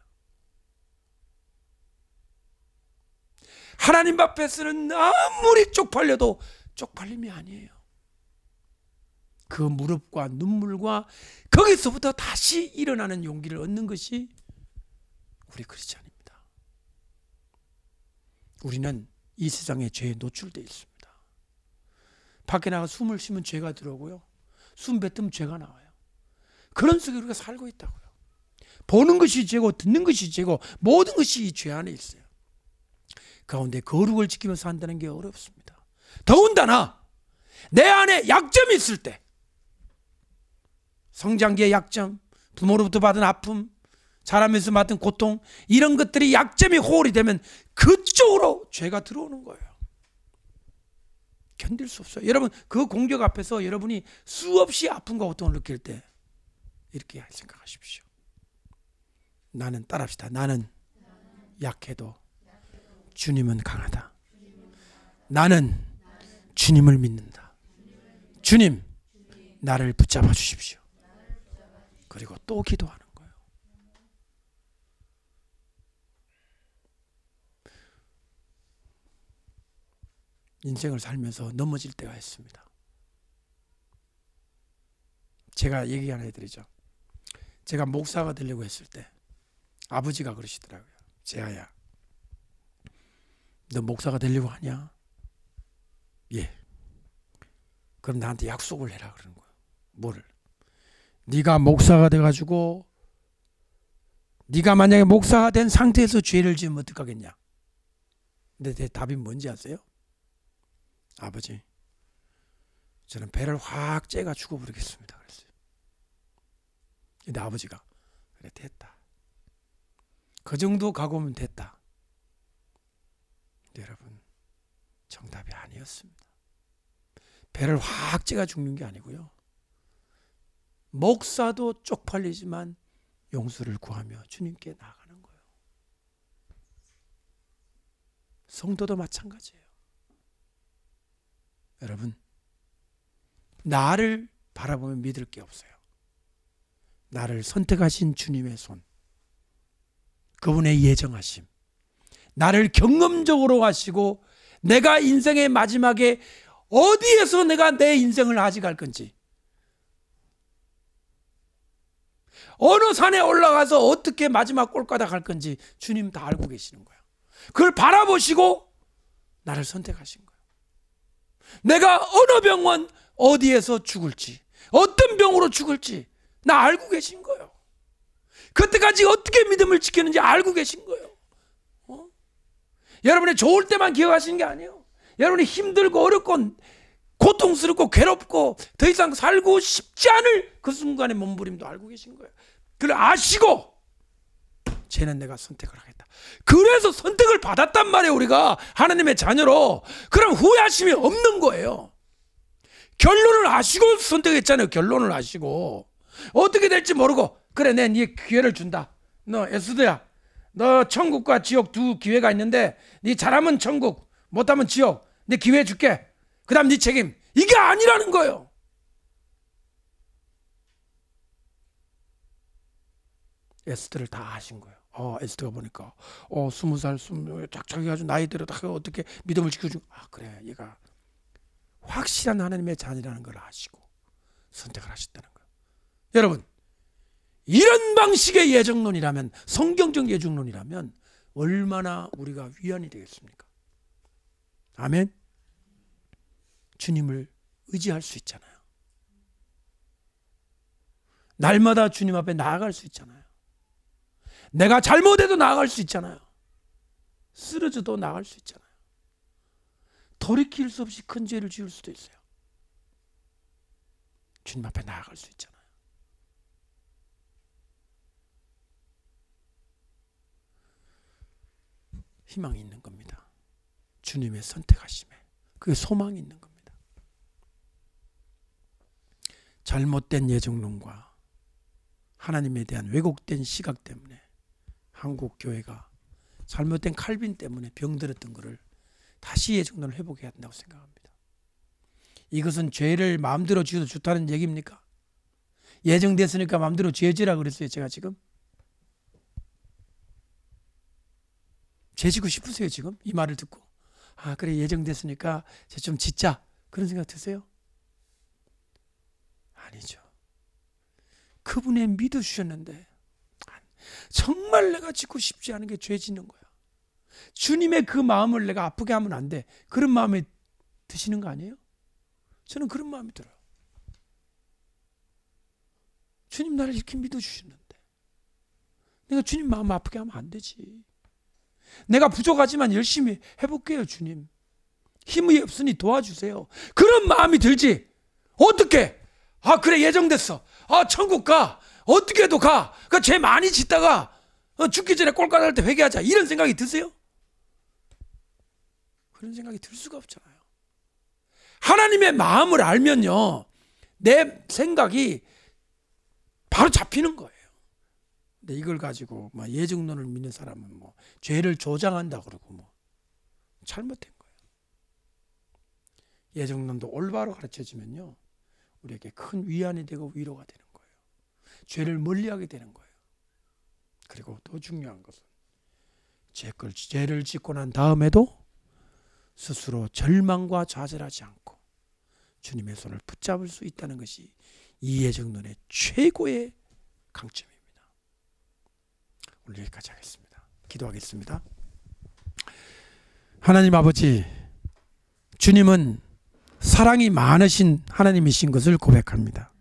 하나님 앞에서는 아무리 쪽팔려도 쪽팔림이 아니에요. 그 무릎과 눈물과 거기서부터 다시 일어나는 용기를 얻는 것이 우리 크리스찬입니다. 우리는 이 세상에 죄에 노출되어 있습니다. 밖에 나가 숨을 쉬면 죄가 들어오고요. 숨 뱉으면 죄가 나와요. 그런 속에 우리가 살고 있다고요. 보는 것이 죄고 듣는 것이 죄고 모든 것이 이 죄 안에 있어요. 가운데 거룩을 지키면서 산다는 게 어렵습니다. 더군다나 내 안에 약점이 있을 때, 성장기의 약점, 부모로부터 받은 아픔, 자라면서 받은 고통, 이런 것들이 약점이 호울이 되면 그쪽으로 죄가 들어오는 거예요. 견딜 수 없어요. 여러분, 그 공격 앞에서 여러분이 수없이 아픔과 고통을 느낄 때 이렇게 생각하십시오. 나는, 따라합시다. 나는 약해도 주님은 강하다. 나는 주님을 믿는다. 주님, 나를 붙잡아 주십시오. 그리고 또 기도하는 거예요. 인생을 살면서 넘어질 때가 있습니다. 제가 얘기 하나 해드리죠. 제가 목사가 되려고 했을 때 아버지가 그러시더라고요. 재하야, 너 목사가 되려고 하냐? 예. 그럼 나한테 약속을 해라 그러는 거예요. 뭐를? 네가 목사가 돼가지고 네가 만약에 목사가 된 상태에서 죄를 지으면 어떡하겠냐? 근데 제 답이 뭔지 아세요? 아버지, 저는 배를 확 째가 죽어버리겠습니다 그랬어요. 근데 아버지가 그래, 됐다. 그 정도 각오면 됐다. 근데 여러분, 정답이 아니었습니다. 배를 확 째가 죽는 게 아니고요. 목사도 쪽팔리지만 용서를 구하며 주님께 나아가는 거예요. 성도도 마찬가지예요. 여러분, 나를 바라보면 믿을 게 없어요. 나를 선택하신 주님의 손, 그분의 예정하심, 나를 경험적으로 하시고 내가 인생의 마지막에 어디에서 내가 내 인생을 아직할 건지, 어느 산에 올라가서 어떻게 마지막 꼴가닥 할 건지 주님 다 알고 계시는 거예요. 그걸 바라보시고 나를 선택하신 거예요. 내가 어느 병원 어디에서 죽을지, 어떤 병으로 죽을지 나 알고 계신 거예요. 그때까지 어떻게 믿음을 지켰는지 알고 계신 거예요. 여러분의 좋을 때만 기억하시는 게 아니에요. 여러분이 힘들고 어렵고 고통스럽고 괴롭고 더 이상 살고 싶지 않을 그 순간의 몸부림도 알고 계신 거예요. 그걸 아시고 쟤는 내가 선택을 하겠다. 그래서 선택을 받았단 말이에요. 우리가 하나님의 자녀로. 그럼 후회하심이 없는 거예요. 결론을 아시고 선택했잖아요. 결론을 아시고 어떻게 될지 모르고, 그래, 내 네 기회를 준다. 너 에스더야, 너 천국과 지옥 두 기회가 있는데 네 잘하면 천국, 못하면 지옥. 네 기회 줄게. 그 다음 네 책임. 이게 아니라는 거예요. 에스더를 다 아신 거예요. 에스더가 보니까 20살, 쫙쫙 해가지고 나이대로 다 어떻게 믿음을 지켜주고, 그래, 얘가 확실한 하나님의 자녀라는 걸 아시고 선택을 하셨다는 거예요. 여러분, 이런 방식의 예정론이라면, 성경적 예정론이라면 얼마나 우리가 위안이 되겠습니까? 아멘. 주님을 의지할 수 있잖아요. 날마다 주님 앞에 나아갈 수 있잖아요. 내가 잘못해도 나아갈 수 있잖아요. 쓰러져도 나아갈 수 있잖아요. 돌이킬 수 없이 큰 죄를 지을 수도 있어요. 주님 앞에 나아갈 수 있잖아요. 희망이 있는 겁니다. 주님의 선택하심에 그게 소망이 있는 겁니다. 잘못된 예정론과 하나님에 대한 왜곡된 시각 때문에 한국 교회가 잘못된 칼빈 때문에 병들었던 것을 다시 예정론을 회복해야 한다고 생각합니다. 이것은 죄를 마음대로 지어도 좋다는 얘기입니까? 예정됐으니까 마음대로 죄지라 그랬어요. 제가 지금 죄지고 싶으세요? 지금 이 말을 듣고 아 그래 예정됐으니까 좀 짓자 그런 생각 드세요? 아니죠. 그분의 믿어주셨는데 정말 내가 짓고 싶지 않은 게 죄 짓는 거야. 주님의 그 마음을 내가 아프게 하면 안 돼. 그런 마음에 드시는 거 아니에요? 저는 그런 마음이 들어요. 주님 나를 이렇게 믿어주셨는데 내가 주님 마음 아프게 하면 안 되지. 내가 부족하지만 열심히 해볼게요. 주님 힘이 없으니 도와주세요. 그런 마음이 들지. 어떻게? 아 그래 예정됐어. 아 천국 가. 어떻게도 가. 그 죄 많이 짓다가 죽기 전에 꼴값 날 때 회개하자. 이런 생각이 드세요? 그런 생각이 들 수가 없잖아요. 하나님의 마음을 알면요 내 생각이 바로 잡히는 거예요. 근데 이걸 가지고 예정론을 믿는 사람은 죄를 조장한다 그러고 잘못된 거예요. 예정론도 올바로 가르쳐지면요 우리에게 큰 위안이 되고 위로가 되는 거예요. 죄를 멀리하게 되는 거예요. 그리고 더 중요한 것은 죄를 짓고 난 다음에도 스스로 절망과 좌절하지 않고 주님의 손을 붙잡을 수 있다는 것이 이 예정론의 최고의 강점입니다. 오늘 여기까지 하겠습니다. 기도하겠습니다. 하나님 아버지, 주님은 사랑이 많으신 하나님이신 것을 고백합니다.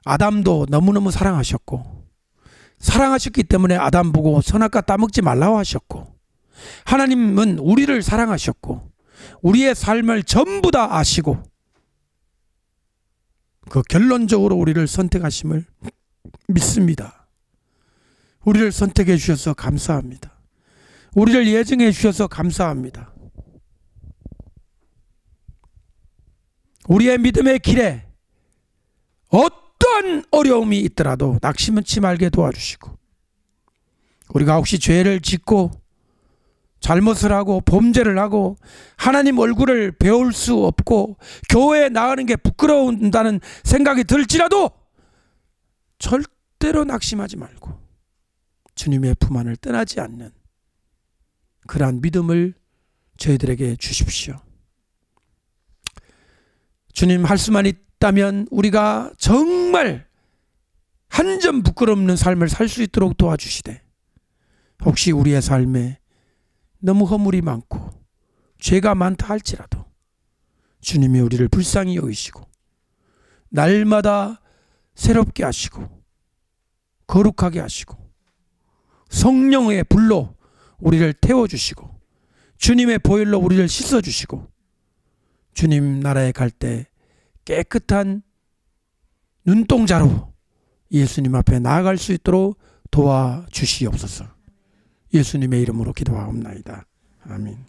아담도 너무너무 사랑하셨고 사랑하셨기 때문에 아담 보고 선악과 따먹지 말라고 하셨고 하나님은 우리를 사랑하셨고 우리의 삶을 전부 다 아시고 그 결론적으로 우리를 선택하심을 믿습니다. 우리를 선택해 주셔서 감사합니다. 우리를 예정해 주셔서 감사합니다. 우리의 믿음의 길에 어떠한 어려움이 있더라도 낙심치 말게 도와주시고 우리가 혹시 죄를 짓고 잘못을 하고 범죄를 하고 하나님 얼굴을 배울 수 없고 교회에 나가는 게 부끄러운다는 생각이 들지라도 절대로 낙심하지 말고 주님의 품 안을 떠나지 않는 그러한 믿음을 저희들에게 주십시오. 주님 할 수만 있다면 우리가 정말 한 점 부끄럽는 삶을 살 수 있도록 도와주시되 혹시 우리의 삶에 너무 허물이 많고 죄가 많다 할지라도 주님이 우리를 불쌍히 여기시고 날마다 새롭게 하시고 거룩하게 하시고 성령의 불로 우리를 태워주시고 주님의 보혈로 우리를 씻어주시고 주님 나라에 갈 때 깨끗한 눈동자로 예수님 앞에 나아갈 수 있도록 도와주시옵소서. 예수님의 이름으로 기도하옵나이다. 아멘.